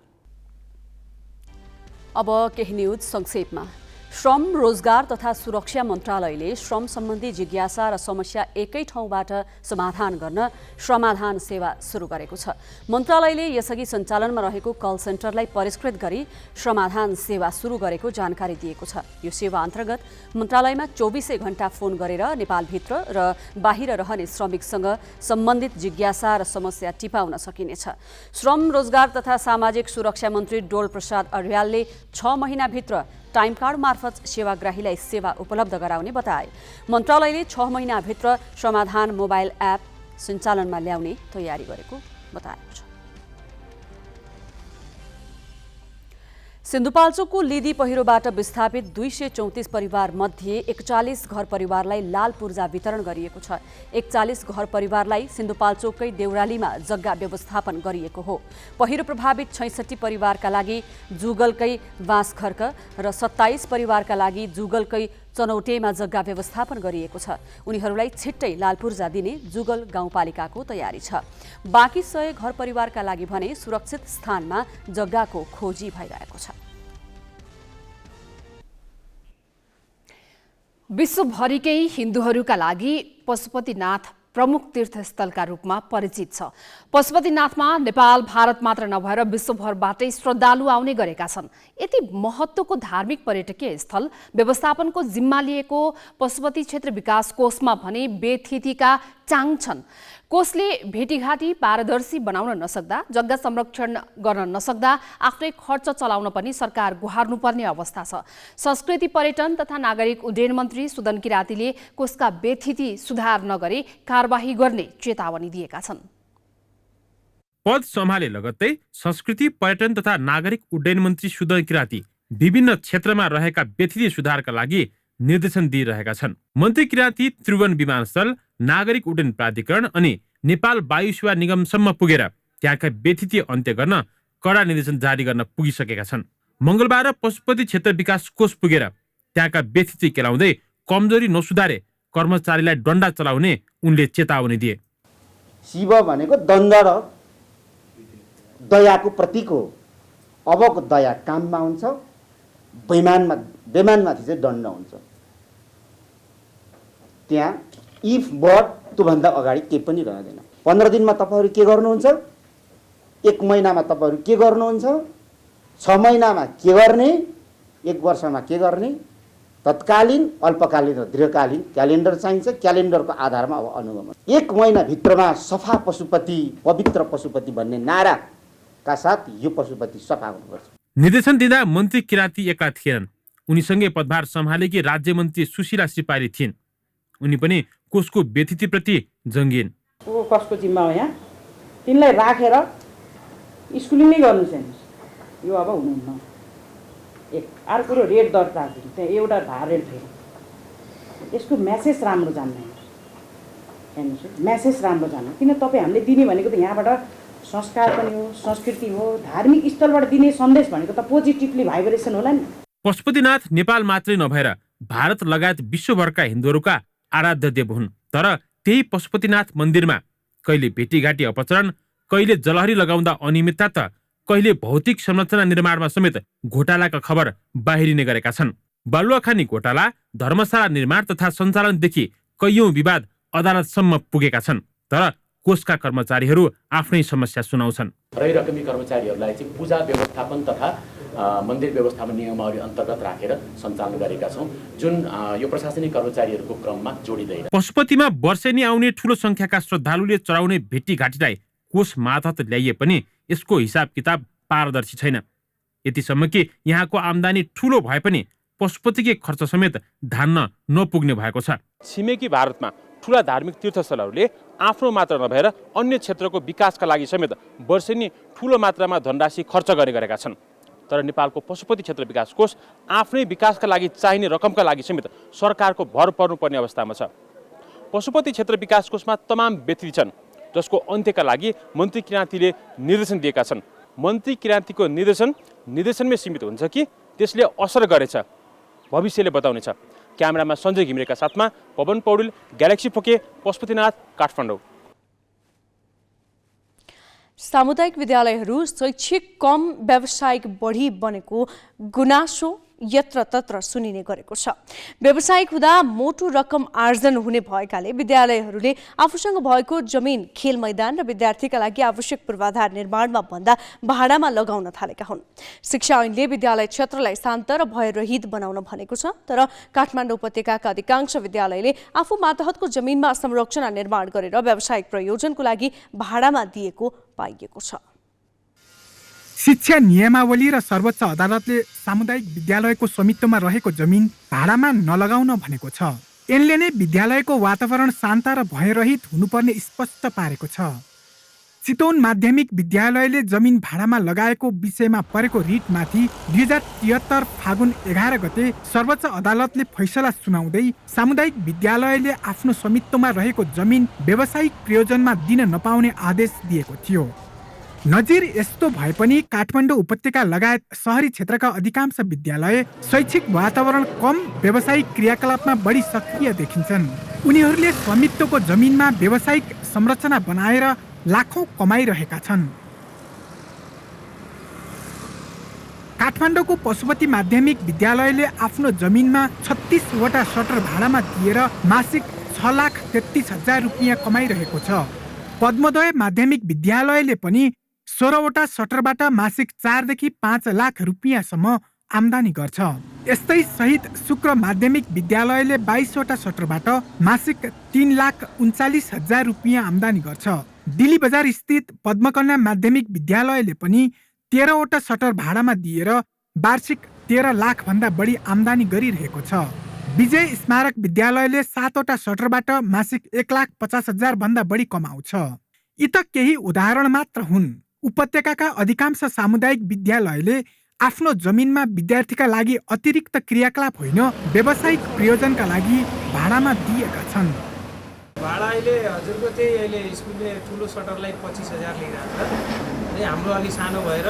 E: अब केही न्यूज संक्षेपमा। श्रम रोजगार तथा सुरक्षा मन्त्रालयले श्रम सम्बन्धी जिज्ञासा र समस्या एकै ठाउँबाट समाधान गर्न श्रमाधान सेवा सुरु गरेको छ। मन्त्रालयले यसअघि सञ्चालनमा रहेको कल सेन्टरलाई परिष्कृत गरी श्रमाधान सेवा सुरु गरेको जानकारी दिएको छ। यो सेवा अन्तर्गत मन्त्रालयमा 24 घण्टा फोन गरेर नेपालभित्र र बाहिर रहने श्रमिकसँग सम्बन्धित जिज्ञासा र समस्या टिपाउन सकिनेछ। श्रम रोजगार तथा सामाजिक सुरक्षा मन्त्री डोल प्रसाद अर्यालले 6 महिनाभित्र टाइम कार्ड मार्फत सेवाग्राहीलाई सेवा उपलब्ध गराउने बताए। मन्त्रालयले 6 महिनाभित्र समाधान मोबाइल एप सञ्चालनमा ल्याउने तयारी गरेको बताएको छ। सिन्धुपाल्चोकको लिदी पहिरोबाट विस्थापित 234 परिवार मध्ये 41 घर परिवारलाई लाल पूर्जा वितरण गरिएको छ। 41 घर परिवारलाई सिन्धुपाल्चोककै देउरालीमा जग्गा व्यवस्थापन गरिएको हो। पहिरो प्रभावित 66 परिवारका लागि जुगलकै बाँसखर्क र 27 परिवारका लागि जुगलकै चनौटेमा जग्गा व्यवस्थापन गरिएको छ। उनीहरूलाई छिट्टै लाल पूर्जा दिने जुगल गाउँपालिकाको तयारी छ। बाँकी 100 घर परिवारका लागि भने सुरक्षित स्थानमा जग्गाको खोजी भइरहेको छ।
B: विश्वभरिकै हिन्दूहरूका लागि पशुपतिनाथ प्रमुख तीर्थस्थलका रूपमा परिचित छ। पशुपतिनाथमा नेपाल भारत मात्र नभएर विश्वभरबाटै श्रद्धालु आउने गरेका छन्। यति महत्त्वको धार्मिक पर्यटकीय स्थल व्यवस्थापनको जिम्मा लिएको पशुपति क्षेत्र विकास कोषमा भने बेथितिका चाङ छन्। कोषले भेटीघाटी पारदर्शी बनाउन नसक्दा, जग्गा संरक्षण गर्न नसक्दा आफ्नै खर्च चलाउन पनि सरकार गुहार्नुपर्ने अवस्था छ। संस्कृति पर्यटन तथा नागरिक उड्डयन मन्त्री सुदन किरातीले कोषका बेथिति सुधार नगरे कारबाही गर्ने चेतावनी दिएका छन्।
N: पद सम्हाले लगत्तै संस्कृति पर्यटन तथा नागरिक उड्डयन मन्त्री सुदन किराती विभिन्न क्षेत्रमा रहेका बेथिति सुधारका लागि निर्देशन दिइरहेका छन्। मन्त्री किराती त्रिभुवन विमानस्थल, नागरिक उड्डयन प्राधिकरण अनि नेपाल वायु सेवा निगमसम्म पुगेर त्यहाँका बेथिति अन्त्य गर्न कडा निर्देशन जारी गर्न पुगिसकेका छन्। मंगलबार पशुपति क्षेत्र विकास कोष पुगेर त्यहाँका बेथिति केलाउँदै कमजोरी नसुधारे कर्मचारीलाई डण्डा चलाउने उनले चेतावनी दिए।
O: शिव भनेको दण्ड र दयाको प्रतीक हो। अबको दया काममा हुन्छ, बेमानमाथि चाहिँ दण्ड हुन्छ। त्यहाँ इफ बट त्योभन्दा अगाडि केही पनि रहँदैन। 15 दिनमा तपाईँहरू के गर्नुहुन्छ, 1 महिनामा तपाईँहरू के गर्नुहुन्छ, 6 महिनामा के गर्ने, 1 वर्षमा के गर्ने, तत्कालीन, अल्पकालीन र दीर्घकालीन क्यालेन्डर चाहिन्छ। क्यालेन्डरको आधारमा अब अनुगमन 1 महिनाभित्रमा सफा पशुपति, पवित्र पशुपति भन्ने नाराका साथ यो पशुपति सफा हुनुपर्छ।
N: निर्देशन दिँदा मन्त्री किराती एका थिएनन्। उनीसँगै पदभार सम्हालेकी राज्य मन्त्री सुशीला सिपारी थिइन्। उनी पनि कोषको बेथितिप्रति जङ्गिन्।
P: कसको जिम्मा हो यहाँ? तिनलाई राखेर स्कुलिङ नै गर्नु छैन। यो अब हुनुहुन्न। एक अर्को कुरो रेट दर्ता त्यहाँ एउटा भारेल थियो। यसको मेसेज राम्रो जान्न हेर्नुहोस्, मेसेज राम्रो जान्न। किन तपाईँ हामीले दिने भनेको त यहाँबाट संस्कार पनि हो, संस्कृति हो, धार्मिक स्थलबाट दिने सन्देश भनेको त पोजिटिभली भाइब्रेसन होला नि।
N: पशुपतिनाथ नेपाल मात्रै नभएर भारत लगायत विश्वभरका हिन्दूहरूका आराध्य देव हुन्। तर त्यही पशुपतिनाथ मन्दिरमा कहिले भेटीघाटी अपचरण, कहिले जलहरी लगाउँदा अनियमितता त कहिले भौतिक संरचना निर्माणमा समेत घोटालाका खबर बाहिरिने गरेका छन्। बालुवाखानी घोटाला, धर्मशाला निर्माण तथा सञ्चालनदेखि कैयौं विवाद अदालतसम्म पुगेका छन्। तर कोषका कर्मचारीहरू आफ्नै समस्या सुनाउँछन्।
Q: रकमी कर्मचारीहरूलाई चाहिँ पूजा व्यवस्थापन तथा मन्दिर व्यवस्थापन नियमावली अन्तर्गत राखेर सञ्चालन गरेका छौँ, जुन यो प्रशासनिक कर्मचारीहरूको क्रममा जोडिँदैन।
N: पशुपतिमा वर्षेनी आउने ठूलो संख्याका श्रद्धालुले चढाउने भेटीघाटीलाई कोष मार्फत ल्याइए पनि यसको हिसाब किताब पारदर्शी छैन। यतिसम्म कि यहाँको आम्दानी ठूलो भए पनि पशुपतिकै खर्च समेत धान्न नपुग्ने भएको छ। छिमेकी भारतमा ठूला धार्मिक तीर्थस्थलहरूले आफ्नो मात्र नभएर अन्य क्षेत्रको विकासका लागि समेत वर्षेनी ठूलो मात्रामा धनराशि खर्च गरेका छन्। तर नेपालको पशुपति क्षेत्र विकास कोष आफ्नै विकासका लागि चाहिने रकमका लागि समेत सरकारको भर पर्नुपर्ने अवस्थामा छ। पशुपति क्षेत्र विकास कोषमा तमाम व्यतिथि छन्, जसको अन्त्यका लागि मन्त्री किराँतीले निर्देशन दिएका छन्। मन्त्री किराँतीको निर्देशनमै सीमित हुन्छ कि त्यसले असर गरेछ, भविष्यले बताउनेछ। क्यामेरामा सञ्जय घिमिरेका साथमा पवन पौडेल, ग्यालेक्सी फोके, पशुपतिनाथ, काठमाडौँ।
C: सामुदायिक विद्यालयहरू शैक्षिक कम व्यावसायिक बढी बनेको गुनासो यत्रतत्र सुनिने गरेको छ। व्यावसायिक हुँदा मोटो रकम आर्जन हुने भएकाले विद्यालयहरूले आफूसँग भएको जमिन, खेल मैदान र विद्यार्थीका लागि आवश्यक पूर्वाधार निर्माणमा भन्दा भाडामा लगाउन थालेका हुन्। शिक्षा ऐनले विद्यालय क्षेत्रलाई शान्त र भयरहित बनाउन भनेको छ, तर काठमाडौँ उपत्यकाका अधिकांश विद्यालयले आफू मातहतको जमिनमा संरक्षण निर्माण गरेर व्यावसायिक प्रयोजनको लागि भाडामा दिएको पाइएको छ।
R: शिक्षा नियमावली र सर्वोच्च अदालतले सामुदायिक विद्यालयको स्वामित्वमा रहेको जमिन भाडामा नलगाउन भनेको छ। यसले नै विद्यालयको वातावरण शान्त र भयरहित हुनुपर्ने स्पष्ट पारेको छ। चितवन माध्यमिक विद्यालयले जमिन भाडामा लगाएको विषयमा परेको रिटमाथि 2073 फागुन 11 गते सर्वोच्च अदालतले फैसला सुनाउँदै सामुदायिक विद्यालयले आफ्नो स्वामित्वमा रहेको जमिन व्यावसायिक प्रयोजनमा दिन नपाउने आदेश दिएको थियो। नजिर यस्तो भए पनि काठमाडौँ उपत्यका लगायत सहरी क्षेत्रका अधिकांश विद्यालय शैक्षिक वातावरण कम व्यावसायिक क्रियाकलापमा बढी सक्रिय देखिन्छन्। उनीहरूले स्वामित्वको जमिनमा व्यावसायिक संरचना बनाएर लाखौं कमाइरहेका छन्। काठमाडौँको पशुपति माध्यमिक विद्यालयले आफ्नो जमिनमा 36 वटा सटर भाडामा दिएर मासिक 6,33,000 रुपियाँ कमाइरहेको छ। पद्मोदय माध्यमिक विद्यालयले पनि 16 वटा सटरबाट मासिक 4 देखि 5 लाख रुपियाँसम्म आम्दानी गर्छ। यस्तै सहित शुक्र माध्यमिक विद्यालयले 22 वटा सटरबाट मासिक 3,39,000 रुपियाँ आम्दानी गर्छ। दिल्ली बजार स्थित पद्मकन्या माध्यमिक विद्यालयले पनि 13 वटा सटर भाडामा दिएर वार्षिक 13 लाख भन्दा बढी आम्दानी गरिरहेको छ। विजय स्मारक विद्यालयले 7 वटा सटरबाट मासिक 1,50,000 भन्दा बढी कमाउँछ। यी त केही उदाहरण मात्र हुन्। उपत्यकाका अधिकांश सामुदायिक विद्यालयले आफ्नो जमिनमा विद्यार्थीका लागि अतिरिक्त क्रियाकलाप होइन व्यावसायिक प्रयोजनका लागि भाडामा दिएका छन्।
S: भाडा अहिले हजुरको चाहिँ अहिले स्कुलले ठुलो सटरलाई 25,000 लिइरहेको छ अनि हाम्रो अलि सानो भएर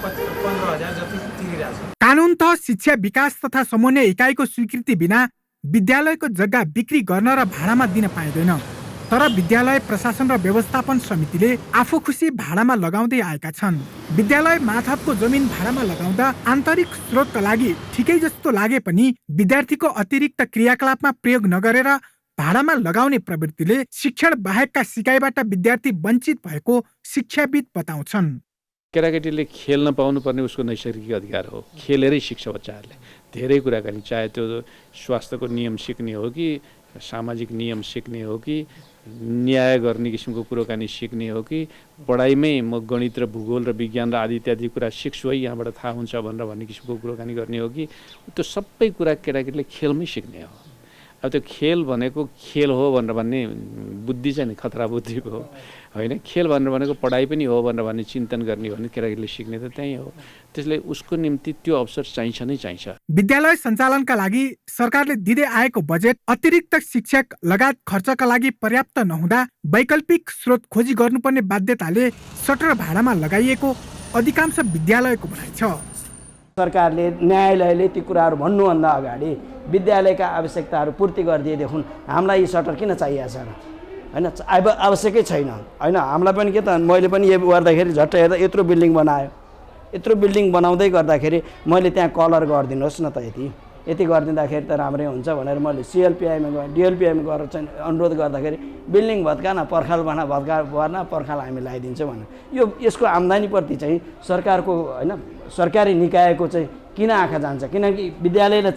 S: 15,000 जति तिरिरहेको छ।
R: कानुन त शिक्षा विकास तथा समन्वय इकाइको स्वीकृति बिना विद्यालयको जग्गा बिक्री गर्न र भाडामा दिन पाइँदैन। तर विद्यालय प्रशासन र व्यवस्थापन समितिले आफू खुसी भाडामा लगाउँदै आएका छन्। विद्यालय माथतको जमिन भाडामा लगाउँदा आन्तरिक स्रोतका लागि ठिकै जस्तो लागे पनि विद्यार्थीको अतिरिक्त क्रियाकलापमा प्रयोग नगरेर भाडामा लगाउने प्रवृत्तिले शिक्षण बाहेकका सिकाइबाट विद्यार्थी वञ्चित भएको शिक्षाविद बताउँछन्।
T: केटाकेटीले खेल्न पाउनुपर्ने उसको नैसर्गिक अधिकार हो। खेलेरै सिक्छ बच्चाहरूले धेरै कुराकानी, चाहे त्यो स्वास्थ्यको नियम सिक्ने हो कि सामाजिक नियम सिक्ने हो कि न्याय गर्ने किसिमको कुराकानी सिक्ने हो कि पढाइमै म गणित र भूगोल र विज्ञान र आदि इत्यादि कुरा सिक्छु है, यहाँबाट थाहा हुन्छ भनेर भन्ने किसिमको कुराकानी गर्ने हो कि त्यो सबै कुरा केटाकेटीले खेलमै सिक्ने हो। अब त्यो खेल भनेको खेल हो भनेर भन्ने बुद्धि चाहिँ नि खतरा बुद्धिको हो होइन। खेल भनेर भनेको पढाइ पनि हो भनेर भन्ने चिन्तन गर्ने हो भने केटाकेटीले सिक्ने त त्यही हो। त्यसले उसको निम्ति त्यो अवसर चाहिन्छ नै चाहिन्छ।
R: विद्यालय सञ्चालनका लागि सरकारले दिँदै आएको बजेट अतिरिक्त शिक्षक लगायत खर्चका लागि पर्याप्त नहुँदा वैकल्पिक स्रोत खोजी गर्नुपर्ने बाध्यताले सटर भाडामा लगाइएको अधिकांश विद्यालयको भनाइ छ।
O: सरकारले न्यायालयले ती कुराहरू भन्नुभन्दा अगाडि विद्यालयका आवश्यकताहरू पूर्ति गरिदिएदेखि हामीलाई यी सटर किन चाहिएको छ होइन, अब आवश्यकै छैन होइन। हामीलाई पनि के त, मैले पनि यो गर्दाखेरि झट्ट हेर्दा यत्रो बिल्डिङ बनायो, यत्रो बिल्डिङ बनाउँदै गर्दाखेरि मैले त्यहाँ कलर गरिदिनुहोस् न त, यति
U: यति गरिदिँदाखेरि त राम्रै हुन्छ भनेर मैले सिएलपिआईमा गएँ, डिएलपिआईमा गएर चाहिँ अनुरोध गर्दाखेरि बिल्डिङ भत्कान पर्खाल बना भर्ना पर्खाल हामी लगाइदिन्छौँ भनेर। यसको आम्दानीप्रति चाहिँ सरकारको होइन सरकारी निकायको चाहिँ किन आँखा जान्छ? किनकि विद्यालयलाई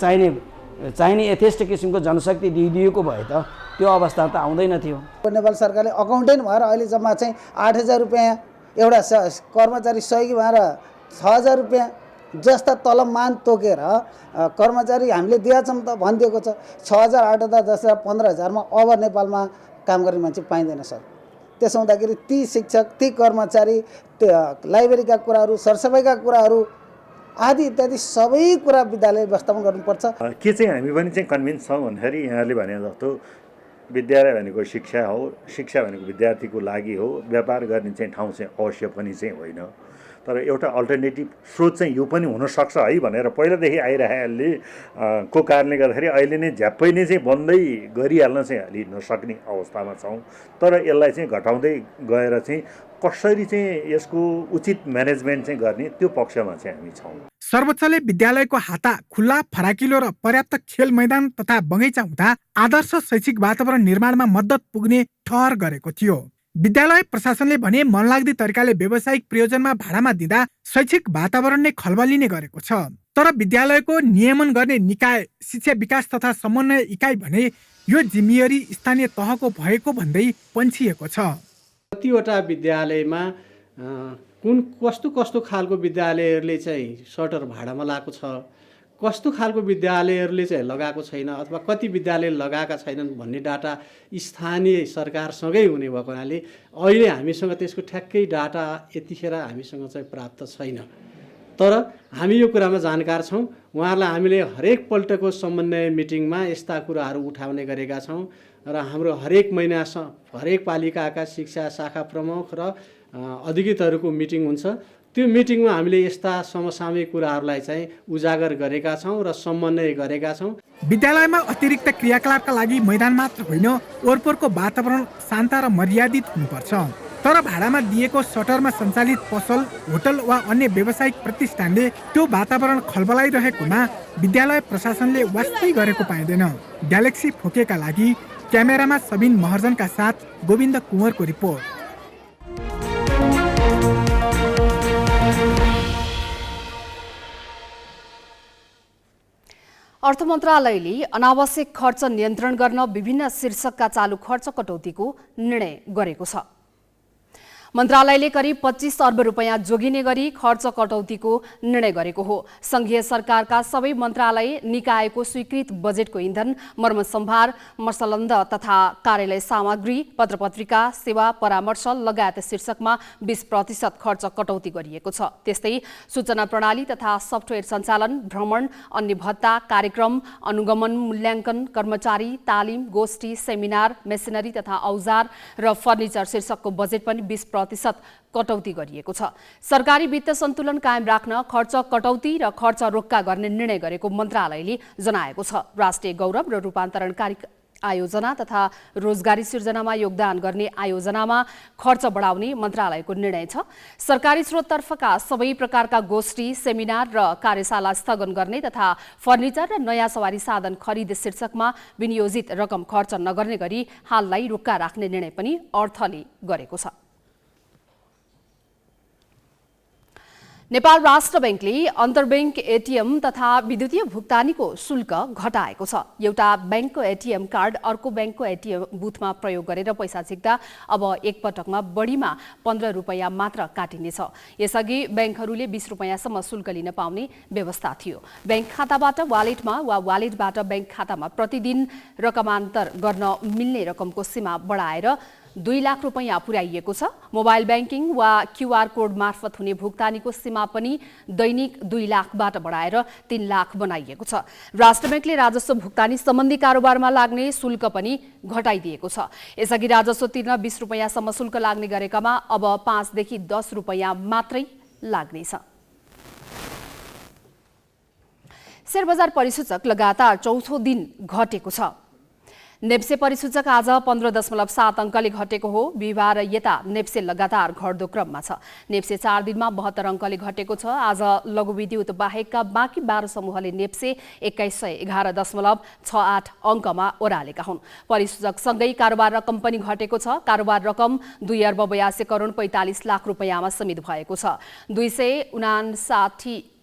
U: चाहिने यथेष्ट किसिमको जनशक्ति दिइदिएको भए त त्यो अवस्था त आउँदैन थियो।
V: नेपाल सरकारले अकाउन्टै भएर अहिले जम्मा चाहिँ 8,000 रुपियाँ एउटा कर्मचारी सहयोगी भएर 6,000 रुपियाँ जस्ता तलब मान तोकेर कर्मचारी हामीले दिएछौँ त भनिदिएको छ। 6,000 8,000 10,000 15,000मा अब नेपालमा काम गर्ने मान्छे पाइँदैन सर। त्यसो हुँदाखेरि ती शिक्षक ती कर्मचारी लाइब्रेरीका कुराहरू सरसफाइका कुराहरू आदि इत्यादि सबै कुरा विद्यालय व्यवस्थापन गर्नुपर्छ।
W: के चाहिँ हामी पनि चाहिँ कन्भिन्स छौँ भन्दाखेरि यहाँले भने जस्तो विद्यालय भनेको शिक्षा हो, शिक्षा भनेको विद्यार्थीको लागि हो, व्यापार गर्ने चाहिँ ठाउँ चाहिँ अवश्य पनि चाहिँ होइन। तर एउटा अल्टरनेटिभ स्रोत चाहिँ यो पनि हुनसक्छ है भनेर पहिलादेखि आइरहेकोले को कारणले गर्दाखेरि अहिले नै झ्याप्पै नै चाहिँ बन्दै गरिहाल्न चाहिँ अलि नसक्ने अवस्थामा छौँ। तर यसलाई चाहिँ घटाउँदै गएर चाहिँ कसरी चाहिँ यसको उचित म्यानेजमेन्ट चाहिँ गर्ने त्यो पक्षमा चाहिँ हामी छौँ।
R: सर्वोच्चले विद्यालयको हाता खुल्ला फराकिलो र पर्याप्त खेल मैदान तथा बगैँचा हुँदा आदर्श शैक्षिक वातावरण निर्माणमा मद्दत पुग्ने ठहर गरेको थियो। विद्यालय प्रशासनले भने मनलाग्दी तरिकाले व्यावसायिक प्रयोजनमा भाडामा दिँदा शैक्षिक वातावरण नै खलबलिने गरेको छ। तर विद्यालयको नियमन गर्ने निकाय शिक्षा विकास तथा समन्वय इकाइ भने यो जिम्मेवारी स्थानीय तहको भएको भन्दै पन्छिएको छ।
X: कतिवटा विद्यालयमा कस्तो खालको विद्यालयहरूले चाहिँ सटर भाडामा लगाएको छ, कस्तो खालको विद्यालयहरूले चाहिँ लगाएको छैन अथवा कति विद्यालय लगाएका छैनन् भन्ने डाटा स्थानीय सरकारसँगै हुने भएको हुनाले अहिले हामीसँग त्यसको ठ्याक्कै डाटा यतिखेर हामीसँग चाहिँ प्राप्त छैन। तर हामी यो कुरामा जानकार छौँ। उहाँहरूलाई हामीले हरेक पल्टको समन्वय मिटिङमा यस्ता कुराहरू उठाउने गरेका छौँ र हाम्रो हरेक महिना हरेक पालिकाका शिक्षा शाखा प्रमुख र अधिकृतहरूको मिटिङ हुन्छ। त्यो मिटिङमा हामीले यस्ता समसामयिक कुराहरूलाई चाहिँ उजागर गरेका छौँ र समन्वय गरेका छौँ।
R: विद्यालयमा अतिरिक्त क्रियाकलापका लागि मैदान मात्र होइन, वरपरको वातावरण शान्त र मर्यादित हुनुपर्छ। तर भाडामा दिएको सटरमा सञ्चालित पसल, होटल वा अन्य व्यावसायिक प्रतिष्ठानले त्यो वातावरण खलबलाइरहेकोमा विद्यालय प्रशासनले वास्तै गरेको पाइँदैन। ग्यालेक्सी फोकेका लागि क्यामेरामा सबिन महर्जनका साथ गोविन्द कुँवरको रिपोर्ट।
B: अर्थ मन्त्रालयले अनावश्यक खर्च नियन्त्रण गर्न विभिन्न शीर्षकका चालु खर्च कटौतीको निर्णय गरेको छ। मन्त्रालयले करिब 25 अर्ब रुपैयाँ जोगिने गरी खर्च कटौतीको निर्णय गरेको हो। संघीय सरकारका सबै मन्त्रालय निकायको स्वीकृत बजेटको इन्धन, मर्म सम्भार, मसलन्द तथा कार्यालय सामग्री, पत्रपत्रिका, सेवा, परामर्श लगायत शीर्षकमा 20% खर्च कटौती गरिएको छ। त्यस्तै सूचना प्रणाली तथा सफ्टवेयर सञ्चालन, भ्रमण, अन्य भत्ता, कार्यक्रम, अनुगमन, मूल्याङ्कन, कर्मचारी, तालिम, गोष्ठी, सेमिनार, मेसिनरी तथा औजार र फर्निचर शीर्षकको बजेट पनि 20% कटौती गरिएको छ। सरकारी वित्त सन्तुलन कायम राख्न खर्च कटौती र खर्च रोक्का गर्ने निर्णय गरेको मन्त्रालयले जनाएको छ। राष्ट्रिय गौरव र रूपान्तरणकारी आयोजना तथा रोजगारी सिर्जनामा योगदान गर्ने आयोजनामा खर्च बढाउने मन्त्रालयको निर्णय छ। सरकारी स्रोततर्फका सबै प्रकारका गोष्ठी, सेमिनार र कार्यशाला स्थगन गर्ने तथा फर्निचर र नयाँ सवारी साधन खरिद शीर्षकमा विनियोजित रकम खर्च नगर्ने गरी हाललाई रोक्का राख्ने निर्णय पनि अर्थले गरेको छ। नेपाल राष्ट्र बैंकले अन्तर्ब्याङ्क एटीएम तथा विद्युतीय भुक्तानीको शुल्क घटाएको छ। एउटा बैंकको एटीएम कार्ड अर्को बैंकको एटीएम बुथमा प्रयोग गरेर पैसा झिक्दा अब एक पटकमा बढीमा 15 रुपैयाँ मात्र काटिनेछ। यसअघि बैंकहरूले 20 रुपैयाँसम्म शुल्क लिन पाउने व्यवस्था थियो। बैंक खाताबाट वालेटमा वा वालेटबाट बैंक खातामा प्रतिदिन रकमान्तर गर्न मिल्ने रकमको सीमा बढाएर 2 लाख रुपैयाँ पुर्याइएको छ। मोबाइल ब्याङ्किङ वा क्यूआर कोड मार्फत हुने भुक्तानीको सीमा पनि दैनिक 2 लाखबाट बढाएर 3 लाख बनाइएको छ। राष्ट्र बैंकले राजस्व भुक्तानी सम्बन्धी कारोबारमा लाग्ने शुल्क पनि घटाइदिएको छ। यसअघि राजस्व तिर्न 20 रुपैयाँसम्म शुल्क लाग्ने गरेकामा अब 5 देखि 10 रुपैयाँ मात्रै लाग्नेछ। शेयर बजार परिसूचक लगातार चौथो दिन घटेको छ। नेप्से परिसूचक आज 15.7 अङ्कले घटेको हो। बिहिबार यता नेप्से लगातार घट्दो क्रममा छ। नेप्से 4 दिनमा 72 अङ्कले घटेको छ। आज लघुविद्युत बाहेकका बाँकी 12 समूहले नेप्से 2111.68 अङ्कमा ओह्रालेका हुन्। परिसूचकसँगै कारोबार रकम पनि घटेको छ। कारोबार रकम 2,82,45,00,000 रुपैयाँमा सीमित भएको छ। 259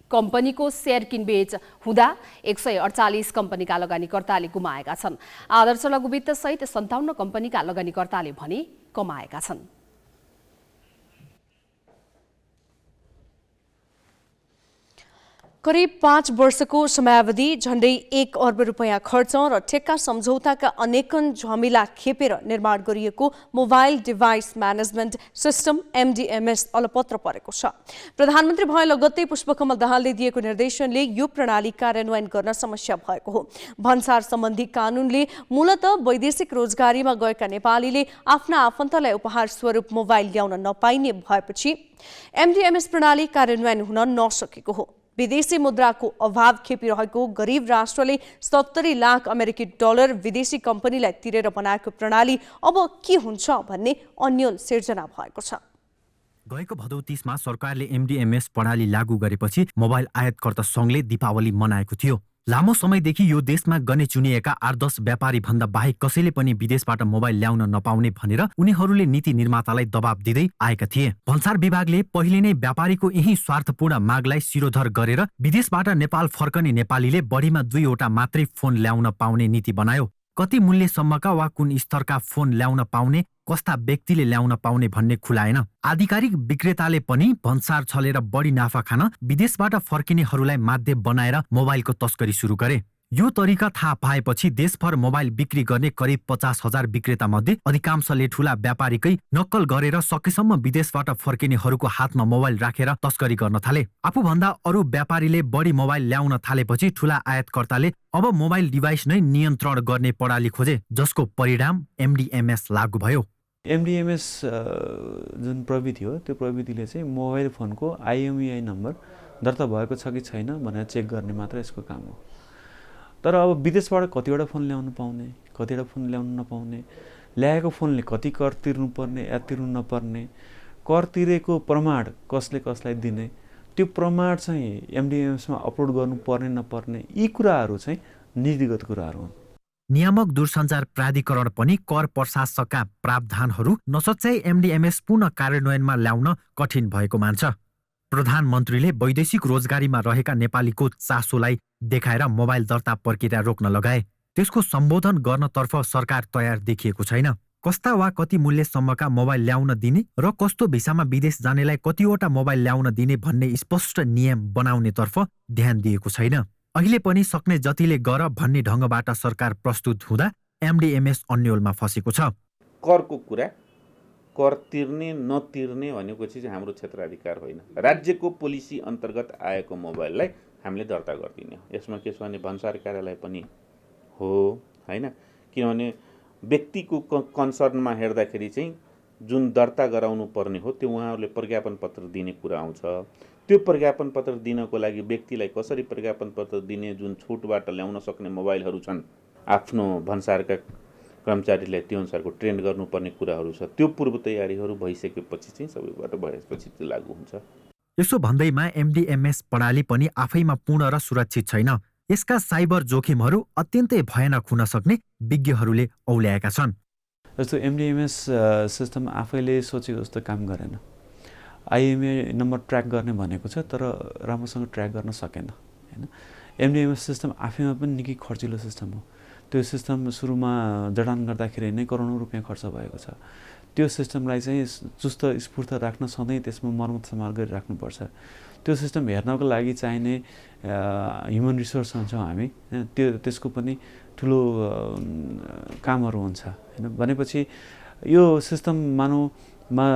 B: कम्पनीको सेयर किनबेच हुँदा 148 कम्पनीका लगानीकर्ताले गुमाएका छन्। आदर्श लघुवित्त सहित 57 कम्पनीका लगानीकर्ताले भने कमाएका छन्।
C: करिब 5 वर्षको समयावधि झण्डै 1 अर्ब रुपैयाँ खर्च र ठेक्का सम्झौताका अनेकन झमेला खेपेर निर्माण गरिएको mobile device management system MDMS अलपत्र परेको छ। प्रधानमन्त्री भए लगत्तै पुष्पकमल दाहालले दिएको निर्देशनले यो प्रणाली कार्यान्वयन गर्न समस्या भएको हो। भन्सार सम्बन्धी कानुनले मूलत वैदेशिक रोजगारीमा गएका नेपालीले आफ्ना आफन्तलाई उपहार स्वरूप मोबाइल ल्याउन नपाइने भएपछि MDMS प्रणाली कार्यान्वयन हुन नसकेको हो। विदेशी मुद्राको अभाव खेपिरहेको गरिब राष्ट्रले 70 लाख अमेरिकी डलर विदेशी कम्पनीलाई तिरेर बनाएको प्रणाली अब के हुन्छ भन्ने अन्यल सिर्जना भएको छ।
A: गएको भदौ 30 मा सरकारले MDMS प्रणाली लागू गरेपछि मोबाइल आयातकर्ता सङ्घले दीपावली मनाएको थियो। लामो समयदेखि यो देशमा गने चुनिएका 8-10 व्यापारी भन्दा बाहेक कसैले पनि विदेशबाट मोबाइल ल्याउन नपाउने भनेर उनीहरूले नीति निर्मातालाई दबाब दिँदै आएका थिए। भन्सार विभागले पहिले नै व्यापारीको यही स्वार्थपूर्ण मागलाई शिरोधर गरेर विदेशबाट नेपाल फर्कने नेपालीले बढीमा 2 वटा मात्रै फोन ल्याउन पाउने नीति बनायो। कति मूल्यसम्मका वा कुन स्तरका फोन ल्याउन पाउने, कस्ता व्यक्तिले ल्याउन पाउने भन्ने खुलाएन। आधिकारिक विक्रेताले पनि भन्सार छलेर बढी नाफा खान विदेशबाट फर्किनेहरूलाई माध्य बनाएर मोबाइलको तस्करी सुरु गरे। यो तरिका थाहा पाएपछि देशभर मोबाइल बिक्री गर्ने करिब 50,000 विक्रेता मध्ये अधिकांशले ठूला व्यापारीकै नक्कल गरेर सकेसम्म विदेशबाट फर्किनेहरूको हातमा मोबाइल राखेर तस्करी गर्न थाले। आफूभन्दा अरू व्यापारीले बढी मोबाइल ल्याउन थालेपछि ठूला आयातकर्ताले अब मोबाइल डिभाइस नै नियन्त्रण गर्ने प्रणाली खोजे, जसको परिणाम MDMS लागू भयो।
G: MDMS जुन प्रविधि हो त्यो प्रविधिले चाहिँ मोबाइल फोनको IMEI नम्बर दर्ता भएको छ कि छैन भनेर चेक गर्ने मात्र यसको काम हो। तर अब विदेशबाट कतिवटा फोन ल्याउनु पाउने, कतिवटा फोन ल्याउनु नपाउने, ल्याएको फोनले कति कर तिर्नुपर्ने या तिर्नु नपर्ने, कर तिरेको प्रमाण कसले कसलाई दिने, त्यो प्रमाण चाहिँ MDMSमा अपलोड गर्नुपर्ने नपर्ने, यी कुराहरू चाहिँ नीतिगत कुराहरू हुन्।
A: नियामक दूरसञ्चार प्राधिकरण पनि कर प्रशासकका प्रावधानहरू नसच्चाइ MDMS पुनः कार्यान्वयनमा ल्याउन कठिन भएको मान्छ। प्रधानमन्त्रीले वैदेशिक रोजगारीमा रहेका नेपालीको चासोलाई देखाएर मोबाइल दर्ता प्रक्रिया रोक्न लगाए। त्यसको सम्बोधन गर्नतर्फ सरकार तयार देखिएको छैन। कस्ता वा कति मूल्यसम्मका मोबाइल ल्याउन दिने र कस्तो भिसामा विदेश जानेलाई कतिवटा मोबाइल ल्याउन दिने भन्ने स्पष्ट नियम बनाउनेतर्फ ध्यान दिएको छैन। अहिले पनि सक्ने जतिले गर भन्ने ढङ्गबाट सरकार प्रस्तुत हुँदा MDMS अन्यलमा फसेको छ।
H: करको कुरा, कर तिर्ने नतिर्ने भनेको चाहिँ हाम्रो क्षेत्राधिकार होइन। राज्यको पोलिसी अन्तर्गत आएको मोबाइललाई हामीले दर्ता गर्दिने हो। यसमा के छ भने भन्सार कार्यालय पनि हो हैन, किनभने व्यक्तिको कन्सर्नमा हेर्दाखेरि चाहिँ जुन दर्ता गराउनु पर्ने हो त्यो उहाँहरूले प्रज्ञापन पत्र दिने कुरा आउँछ। त्यो प्रज्ञापन पत्र दिनको लागि व्यक्तिलाई कसरी प्रज्ञापन पत्र दिने, जुन छुटबाट ल्याउन सक्ने मोबाइलहरू छन्, आफ्नो भन्सारका कर्मचारीलाई त्यो अनुसारको ट्रेन गर्नुपर्ने कुराहरू छ। त्यो पूर्व तयारीहरू भइसकेपछि चाहिँ सबैबाट भएपछि त्यो लागू हुन्छ।
A: यसो भन्दैमा MDMS प्रणाली पनि आफैमा पूर्ण र सुरक्षित छैन। यसका साइबर जोखिमहरू अत्यन्तै भयानक हुन सक्ने विज्ञहरूले औल्याएका छन्।
G: जस्तो MDMS सिस्टम आफैले सोचेको जस्तो काम गरेन। IMEI नम्बर ट्र्याक गर्ने भनेको छ, तर राम्रोसँग ट्र्याक गर्न सकेन हैन। MDMS सिस्टम आफैमा पनि निकै खर्चिलो सिस्टम हो। त्यो सिस्टम सुरुमा जडान गर्दाखेरि नै करोडौँ रुपियाँ खर्च भएको छ। त्यो सिस्टमलाई चाहिँ चुस्त स्फूर्त राख्न सधैँ त्यसमा मर्मत सम्हाल गरिराख्नुपर्छ। त्यो सिस्टम हेर्नको लागि चाहिने ह्युमन रिसोर्स भन्छौँ हामी, त्यसको पनि ठुलो कामहरू हुन्छ हैन। भनेपछि यो सिस्टम मानौमा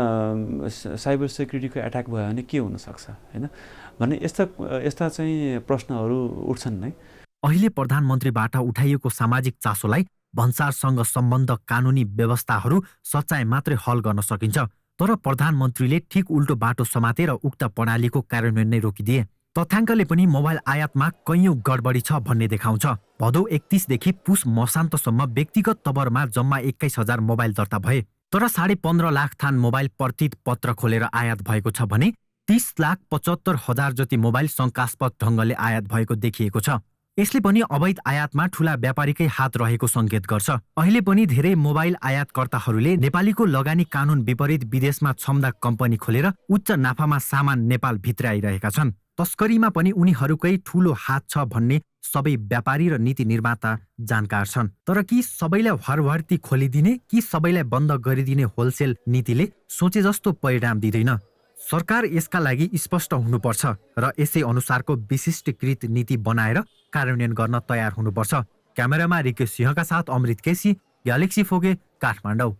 G: साइबर सेक्युरिटीको एट्याक भयो भने के हुनसक्छ हैन भने यस्ता चाहिँ प्रश्नहरू उठ्छन् नै।
A: अहिले प्रधानमन्त्रीबाट उठाइएको सामाजिक चासोलाई भन्सारसँग सम्बन्ध कानुनी व्यवस्थाहरू सच्चाइ मात्रै हल गर्न सकिन्छ। तर प्रधानमन्त्रीले ठिक उल्टो बाटो समातेर उक्त प्रणालीको कार्यान्वयन नै रोकिदिए। तथ्याङ्कले पनि मोबाइल आयातमा कैयौं गडबडी छ भन्ने देखाउँछ। भदौ 31 देखि पुस मसान्तसम्म व्यक्तिगत तवरमा जम्मा 21,000 मोबाइल दर्ता भए। तर 15.5 लाख थान मोबाइल प्रतीत पत्र खोलेर आयात भएको छ भने 30,75,000 जति मोबाइल शङ्कास्पद ढङ्गले आयात भएको देखिएको छ। यसले पनि अवैध आयातमा ठूला व्यापारीकै हात रहेको संकेत गर्छ। अहिले पनि धेरै मोबाइल आयातकर्ताहरूले नेपालीको लगानी कानुन विपरीत विदेशमा क्षमता कम्पनी खोलेर उच्च नाफामा सामान नेपाल भित्राइरहेका छन्। तस्करीमा पनि उनीहरूकै ठूलो हात छ भन्ने सबै व्यापारी र नीति निर्माता जानकार छन्। तर कि सबैलाई भरभर्ती खोलिदिने कि सबैलाई बन्द गरिदिने होलसेल नीतिले सोचे जस्तो परिणाम दिँदैन। सरकार यसका लागि स्पष्ट हुनुपर्छ र यसै अनुसारको विशिष्टकृत नीति बनाएर कार्यान्वयन गर्न तयार हुनुपर्छ। क्यामेरामा रिके सिंहका साथ अमृत केसी, ग्यालेक्सी फोगे, काठमाडौँ।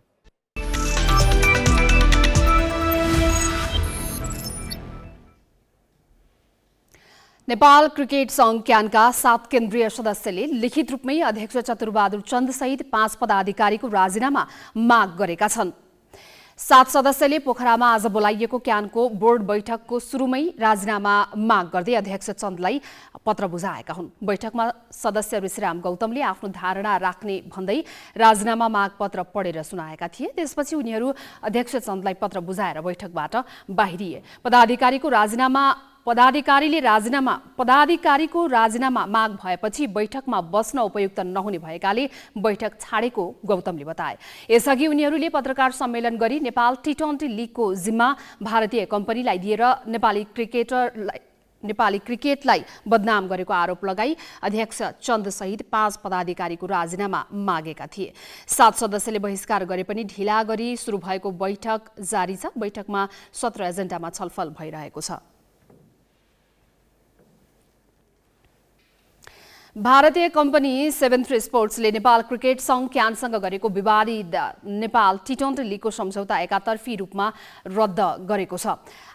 B: नेपाल क्रिकेट संघ क्यानका 7 केन्द्रीय सदस्यले लिखित रूपमै अध्यक्ष चतुरबहादुर चन्द सहित 5 पदाधिकारीको राजीनामा माग गरेका छन्। 7 सदस्यले पोखरामा आज बोलाइएको क्यानको बोर्ड बैठकको सुरुमै राजीनामा माग गर्दै अध्यक्ष चन्दलाई पत्र बुझाएका हुन्। बैठकमा सदस्य ऋषिराम गौतमले आफ्नो धारणा राख्ने भन्दै राजीनामा माग पत्र पढेर सुनाएका थिए। त्यसपछि उनीहरू अध्यक्ष चन्दलाई पत्र बुझाएर बैठकबाट बाहिरिए। पदाधिकारीको राजीनामा माग भएपछि बैठकमा बस्न उपयुक्त नहुने भएकाले बैठक छाडेको गौतमले बताए। यसअघि उनीहरूले पत्रकार सम्मेलन गरी नेपाल टी20 लिगको जिम्मा भारतीय कम्पनीलाई दिएर नेपाली क्रिकेटलाई बदनाम गरेको आरोप लगाई अध्यक्ष चन्द सहित 5 पदाधिकारीको राजीनामा मागेका थिए। 7 सदस्यले बहिष्कार गरे पनि ढिला गरी सुरु भएको बैठक जारी छ। बैठकमा 17 एजेन्डामा छलफल भइरहेको छ। भारतीय कम्पनी 73 स्पोर्ट्सले नेपाल क्रिकेट संघ क्यानसँग गरेको विवादित नेपाल टी20 लिगको सम्झौता एकतर्फी रूपमा रद्द गरेको छ।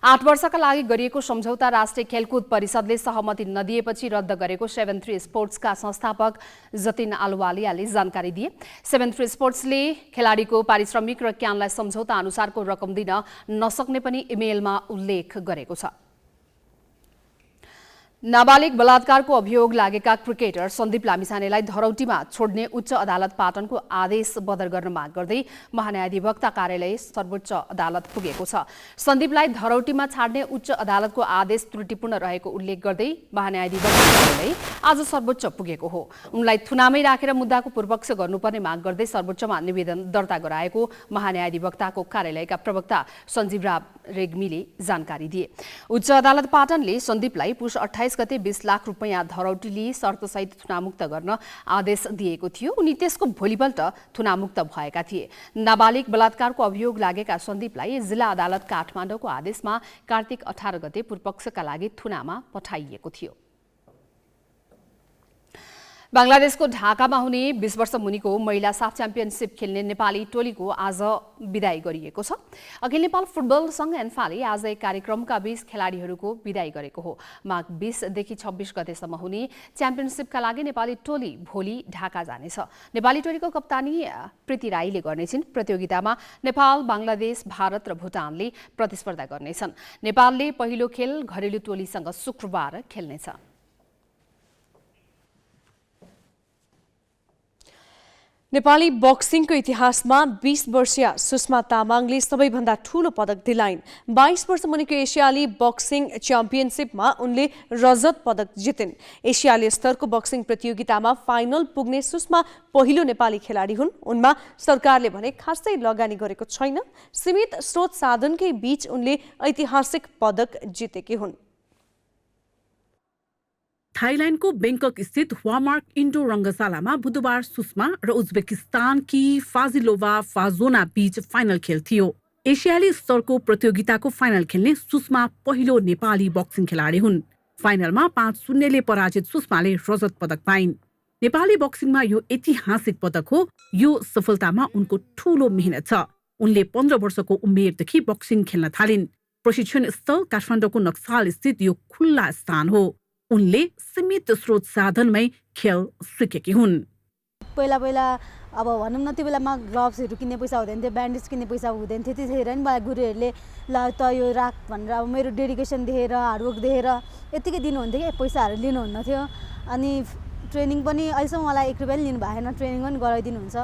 B: 8 वर्षका लागि गरिएको सम्झौता राष्ट्रिय खेलकुद परिषदले सहमति नदिएपछि रद्द गरेको 73 स्पोर्ट्सका संस्थापक जतिन आलुवालियाले जानकारी दिए। 73 स्पोर्ट्सले खेलाडीको पारिश्रमिक र क्यानलाई सम्झौता अनुसारको रकम दिन नसक्ने पनि इमेलमा उल्लेख गरेको छ। नाबालिग बलात्कारको अभियोग लागेका क्रिकेटर सन्दीप लामिछानेलाई धरौटीमा छोड्ने उच्च अदालत पाटनको आदेश बदर गर्न माग गर्दै महान्यायाधिवक्ता कार्यालय सर्वोच्च अदालत पुगेको छ। सन्दीपलाई धरौटीमा छाड्ने उच्च अदालतको आदेश त्रुटिपूर्ण रहेको उल्लेख गर्दै महान्यायाधिवक्ता कार्यालय आज सर्वोच्च पुगेको हो। उनलाई थुनामै राखेर मुद्दाको पूर्वपक्ष गर्नुपर्ने माग गर्दै सर्वोच्चमा निवेदन दर्ता गराएको महान्यायाधिवक्ताको कार्यालयका प्रवक्ता सञ्जीव राव रेग्मीले जानकारी दिए। उच्च अदालत पाटनले सन्दीपलाई पुष 28 गते 20 लाख रुपैयाँ धरौटी लिई शर्तसहित थुनामुक्त गर्न आदेश दिएको थियो। उनी त्यसको भोलिपल्ट थुनामुक्त भएका थिए। नाबालिग बलात्कारको अभियोग लागेका सन्दीपलाई जिल्ला अदालत काठमाडौँको आदेशमा कार्तिक 18 गते पूर्वपक्षका लागि थुनामा पठाइएको थियो। बांग्लादेशको ढाकामा हुने 20 वर्ष मुनिको महिला साफ च्याम्पियनसिप खेल्ने नेपाली टोलीको आज विदाई गरिएको छ। अखिल नेपाल फुटबल संघ एन्फाले आज एक कार्यक्रमका 20 खेलाडीहरूको विदाई गरेको हो। माघ 20 देखि 26 गतेसम्म हुने च्याम्पियनसिपका लागि नेपाली टोली भोलि ढाका जानेछ। नेपाली टोलीको कप्तानी प्रीति राईले गर्नेछिन्। प्रतियोगितामा नेपाल, बांग्लादेश, भारत र भुटानले प्रतिस्पर्धा गर्नेछन्। नेपालले पहिलो खेल घरेलु टोलीसँग शुक्रबार खेल्नेछ।
C: नेपाली बक्सिङको इतिहासमा 20 वर्षीय सुषमा तामाङले सबैभन्दा ठूलो पदक दिलाइन्। 22 वर्ष मुनिको एसियाली बक्सिङ च्याम्पियनसिपमा उनले रजत पदक जितिन्। एसियाली स्तरको बक्सिङ प्रतियोगितामा फाइनल पुग्ने सुषमा पहिलो नेपाली खेलाडी हुन्। उनमा सरकारले भने खासै लगानी गरेको छैन। सीमित स्रोत साधनकै बीच उनले ऐतिहासिक पदक जितेकी हुन्।
D: थाइल्याण्डको बेङ्कक स्थित वामार्क इन्डोर रङ्गशालामा बुधबार सुषमा र उज्बेकिस्तानकी फाजिलोभा फाजोना बीच फाइनल खेल थियो। एसियाली स्तरको प्रतियोगिताको फाइनल खेल्ने सुषमा पहिलो नेपाली बक्सिङ खेलाडी हुन्। फाइनलमा 5-0 पराजित सुषमाले रजत पदक पाइन्। नेपाली बक्सिङमा यो ऐतिहासिक पदक हो। यो सफलतामा उनको ठूलो मेहनत छ। उनले 15 वर्षको उमेरदेखि बक्सिङ खेल्न थालिन्। प्रशिक्षण स्थल काठमाडौँको नक्साल स्थित यो खुल्ला स्थान हो। उनले सीमित स्रोत साधनमै खेल सिकेकी हुन्।
I: पहिला अब भनौँ न त्यो बेलामा ग्लोभ्सहरू किन्ने पैसा हुँदैन थियो, ब्यान्डेज किन्ने पैसा हुँदैन थियो। त्यतिखेर नि मलाई गुरुहरूले ल त यो राख भनेर अब मेरो डेडिकेसन देखेर हार्डवर्क देखेर यत्तिकै दिनुहुन्थ्यो कि पैसाहरू लिनुहुन्न थियो। अनि ट्रेनिङ पनि अहिलेसम्म मलाई 1 रुपियाँ पनि लिनु भएन, ट्रेनिङ पनि गराइदिनुहुन्छ।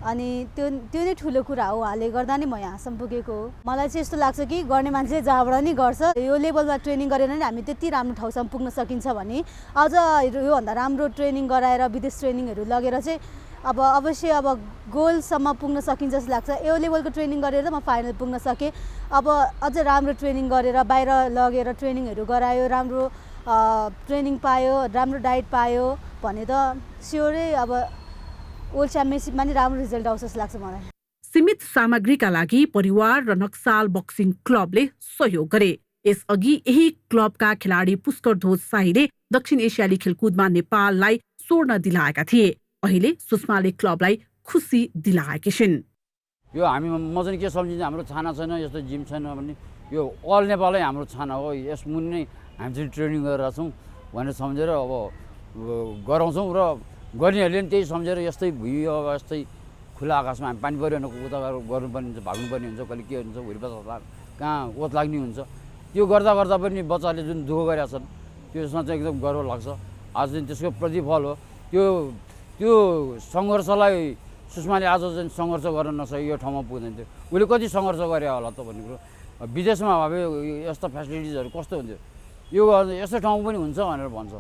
I: अनि त्यो नै ठुलो कुरा हो, उहाँले गर्दा नै म यहाँसम्म पुगेको हो। मलाई चाहिँ यस्तो लाग्छ कि गर्ने मान्छेले जहाँबाट नि गर्छ, यो लेभलमा ट्रेनिङ गरेर नै हामी त्यति राम्रो ठाउँसम्म पुग्न सकिन्छ भने अझ योभन्दा राम्रो ट्रेनिङ गराएर विदेश ट्रेनिङहरू लगेर चाहिँ अब अवश्य अब गोलसम्म पुग्न सकिन्छ जस्तो लाग्छ। यो लेभलको ट्रेनिङ गरेर म फाइनल पुग्न सकेँ। अब अझ राम्रो ट्रेनिङ गरेर बाहिर लगेर ट्रेनिङहरू गरायो, राम्रो ट्रेनिङ पायो, राम्रो डाइट पायो भने त स्योरै अब वर्ल्ड च्याम्पियनसिपमा नि राम्रो रिजल्ट आउँछ जस्तो लाग्छ मलाई।
D: सीमित सामग्रीका लागि परिवार र नक्साल बक्सिङ क्लबले सहयोग गरे। यसअघि यही क्लबका खेलाडी पुष्कर ध्वज शाहीले दक्षिण एसियाली खेलकुदमा नेपाललाई स्वर्ण दिलाएका थिए। अहिले सुषमाले क्लबलाई खुसी दिलाएकी छिन्।
J: यो हामी म चाहिँ के सम्झिन्छ, हाम्रो छाना छैन, यस्तो जिम छैन भने यो अल नेपालै हाम्रो छाना हो, यस मुनि नै हामी चाहिँ ट्रेनिङ गरेर छौँ भनेर सम्झेर अब गराउँछौँ र गर्नेहरूले पनि त्यही सम्झेर यस्तै भुइँ अब यस्तै खुला आकाशमा हामी पानी परिरहनु उता गर्नुपर्ने हुन्छ, भाग्नुपर्ने हुन्छ, कहिले के हुन्छ, भुइँ बच्चा कहाँ ओत लाग्ने हुन्छ। त्यो गर्दा पनि बच्चाले जुन दुःख गरेका छन् त्यसमा चाहिँ एकदम गर्व लाग्छ। आज चाहिँ त्यसको प्रतिफल हो। त्यो सङ्घर्षलाई सुषमाले आज चाहिँ सङ्घर्ष गर्न नसके यो ठाउँमा पुग्दैन थियो। उसले कति सङ्घर्ष गरे होला त भन्ने कुरो विदेशमा भए यस्ता फेसिलिटिजहरू कस्तो हुन्थ्यो, यो यस्तो ठाउँ पनि हुन्छ भनेर भन्छ,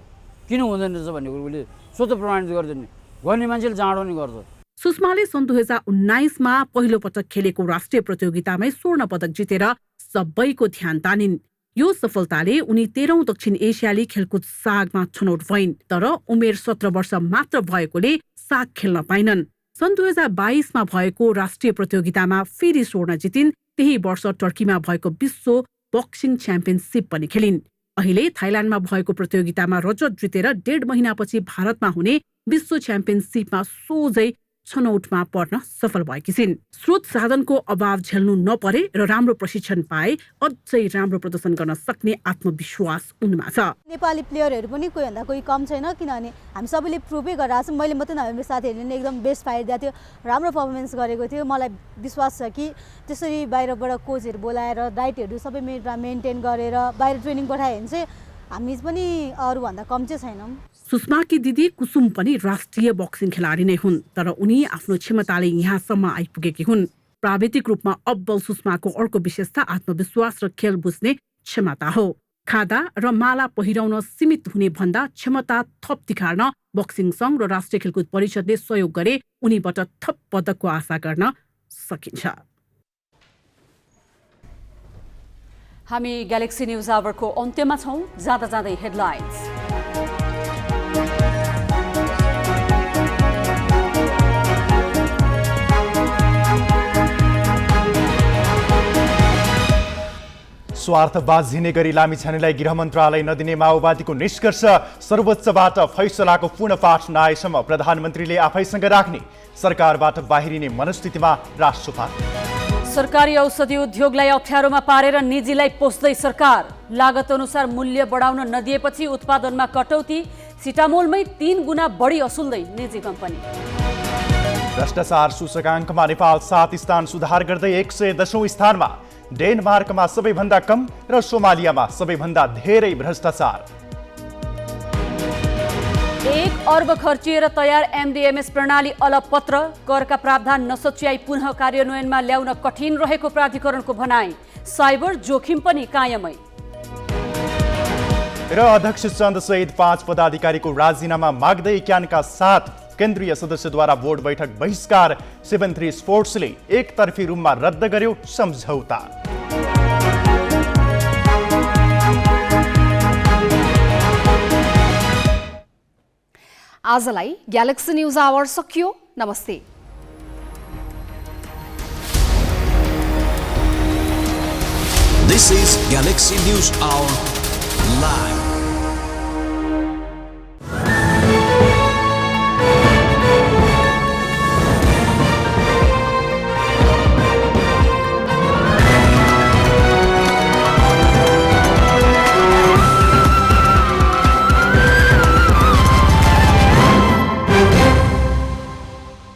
J: किन हुँदैन रहेछ भन्ने कुरो उसले स्वतः प्रमाणित गर्दैन, गर्ने मान्छेले जाँडो नि गर्छ।
D: सुषमाले सन् 2019मा पहिलो पटक खेलेको राष्ट्रिय प्रतियोगितामै स्वर्ण पदक जितेर सबैको ध्यान तानिन्। यो सफलताले उनी 13औं दक्षिण एसियाली खेलकुद सागमा छनौट भइन्, तर उमेर 17 वर्ष मात्र भएकोले साग खेल्न पाइनन्। सन् 2022मा भएको राष्ट्रिय प्रतियोगितामा फेरि स्वर्ण जितिन्। त्यही वर्ष टर्कीमा भएको विश्व बक्सिङ च्याम्पियनसिप पनि खेलिन्। अहिले थाइल्यान्डमा भएको प्रतियोगितामा रजत जितेर 1.5 महिनापछि भारतमा हुने विश्व च्याम्पियनसिपमा सोझै छनौटमा पर्न सफल भएकी छिन्। स्रोत साधनको अभाव झेल्नु नपरे र राम्रो प्रशिक्षण पाए अझै राम्रो प्रदर्शन गर्न सक्ने आत्मविश्वास उनमा छ।
I: नेपाली प्लेयरहरू पनि कोही भन्दा कोही कम छैन, किनभने हामी सबैले प्रुभै गरेर छौँ। मैले मात्रै नभए मेरो साथीहरूले नि एकदम बेस्ट फाइट दिएको थियो, राम्रो पर्फर्मेन्स गरेको थियो। मलाई विश्वास छ कि त्यसरी बाहिरबाट कोचहरू बोलाएर डाइटहरू सबै मेन्टेन गरेर बाहिर ट्रेनिङ पठायो भने चाहिँ हामी पनि अरूभन्दा कम चाहिँ छैनौँ।
D: सुषमाकी दिदी कुसुम पनि राष्ट्रिय बक्सिङ खेलाडी नै हुन्, तर उनी आफ्नो क्षमताले यहाँसम्म आइपुगेकी हुन्। प्राविधिक रूपमा अब्बल सुषमाको अर्को विशेषता आत्मविश्वास र खेल बुझ्ने क्षमता हो। खादा र माला पहिराउन सीमित हुने भन्दा क्षमता थप तिखार्न बक्सिङ सङ्घ र राष्ट्रिय खेलकुद परिषदले सहयोग गरे उनीबाट थप पदकको आशा गर्न सकिन्छ।
E: हामी ग्यालेक्सी न्युज आवरको अन्त्यमा छौँ। जाँदा जाँदै हेडलाइन्स।
K: स्वार्थबाजी गरी लामिछानेलाई गृह मन्त्रालय नदिने माओवादीको निष्कर्ष, सर्वोच्चबाट फैसलाको पूर्ण पाठ नआएसम्म प्रधानमन्त्रीले आफैसँग राख्ने, सरकारबाट बाहिरिने मनस्थितिमा राष्ट्रपाल।
E: सरकारी औषधि उद्योगलाई अप्ठ्यारोमा पारेर निजीलाई पोस्दै सरकार, लागत अनुसार मूल्य बढाउन नदिएपछि उत्पादनमा कटौती, सिटामोलमै 3 गुणा बढी असुल्दै निजी कम्पनी।
K: भ्रष्टाचार सूचकाङ्कमा नेपाल 7 स्थान सुधार गर्दै 110औं स्थानमा, डेनमार्कमा सबैभन्दा कम र सोमालियामा सबैभन्दा धेरै भ्रष्टाचार।
E: 1 अर्ब खर्चिएर तयार एमडीएमएस प्रणाली अलपत्र, करका प्रावधान नसच्याई पुनः कार्यान्वयनमा ल्याउन कठिन रहेको प्राधिकरणको भनाई, साइबर जोखिम पनि कायमै।
K: र अध्यक्ष चन्द सहित 5 पदाधिकारीको राजीनामा माग्दै क्यानका 7 केन्द्रीय सदस्यद्वारा बोर्ड बैठक बहिष्कार, 73 स्पोर्ट्सले एकतर्फी रूपमा रद्द गर्यो सम्झौता।
B: आजलाई ग्यालेक्सी न्युज आवर सकियो। नमस्ते।
L: This is Galaxy News Hour Live.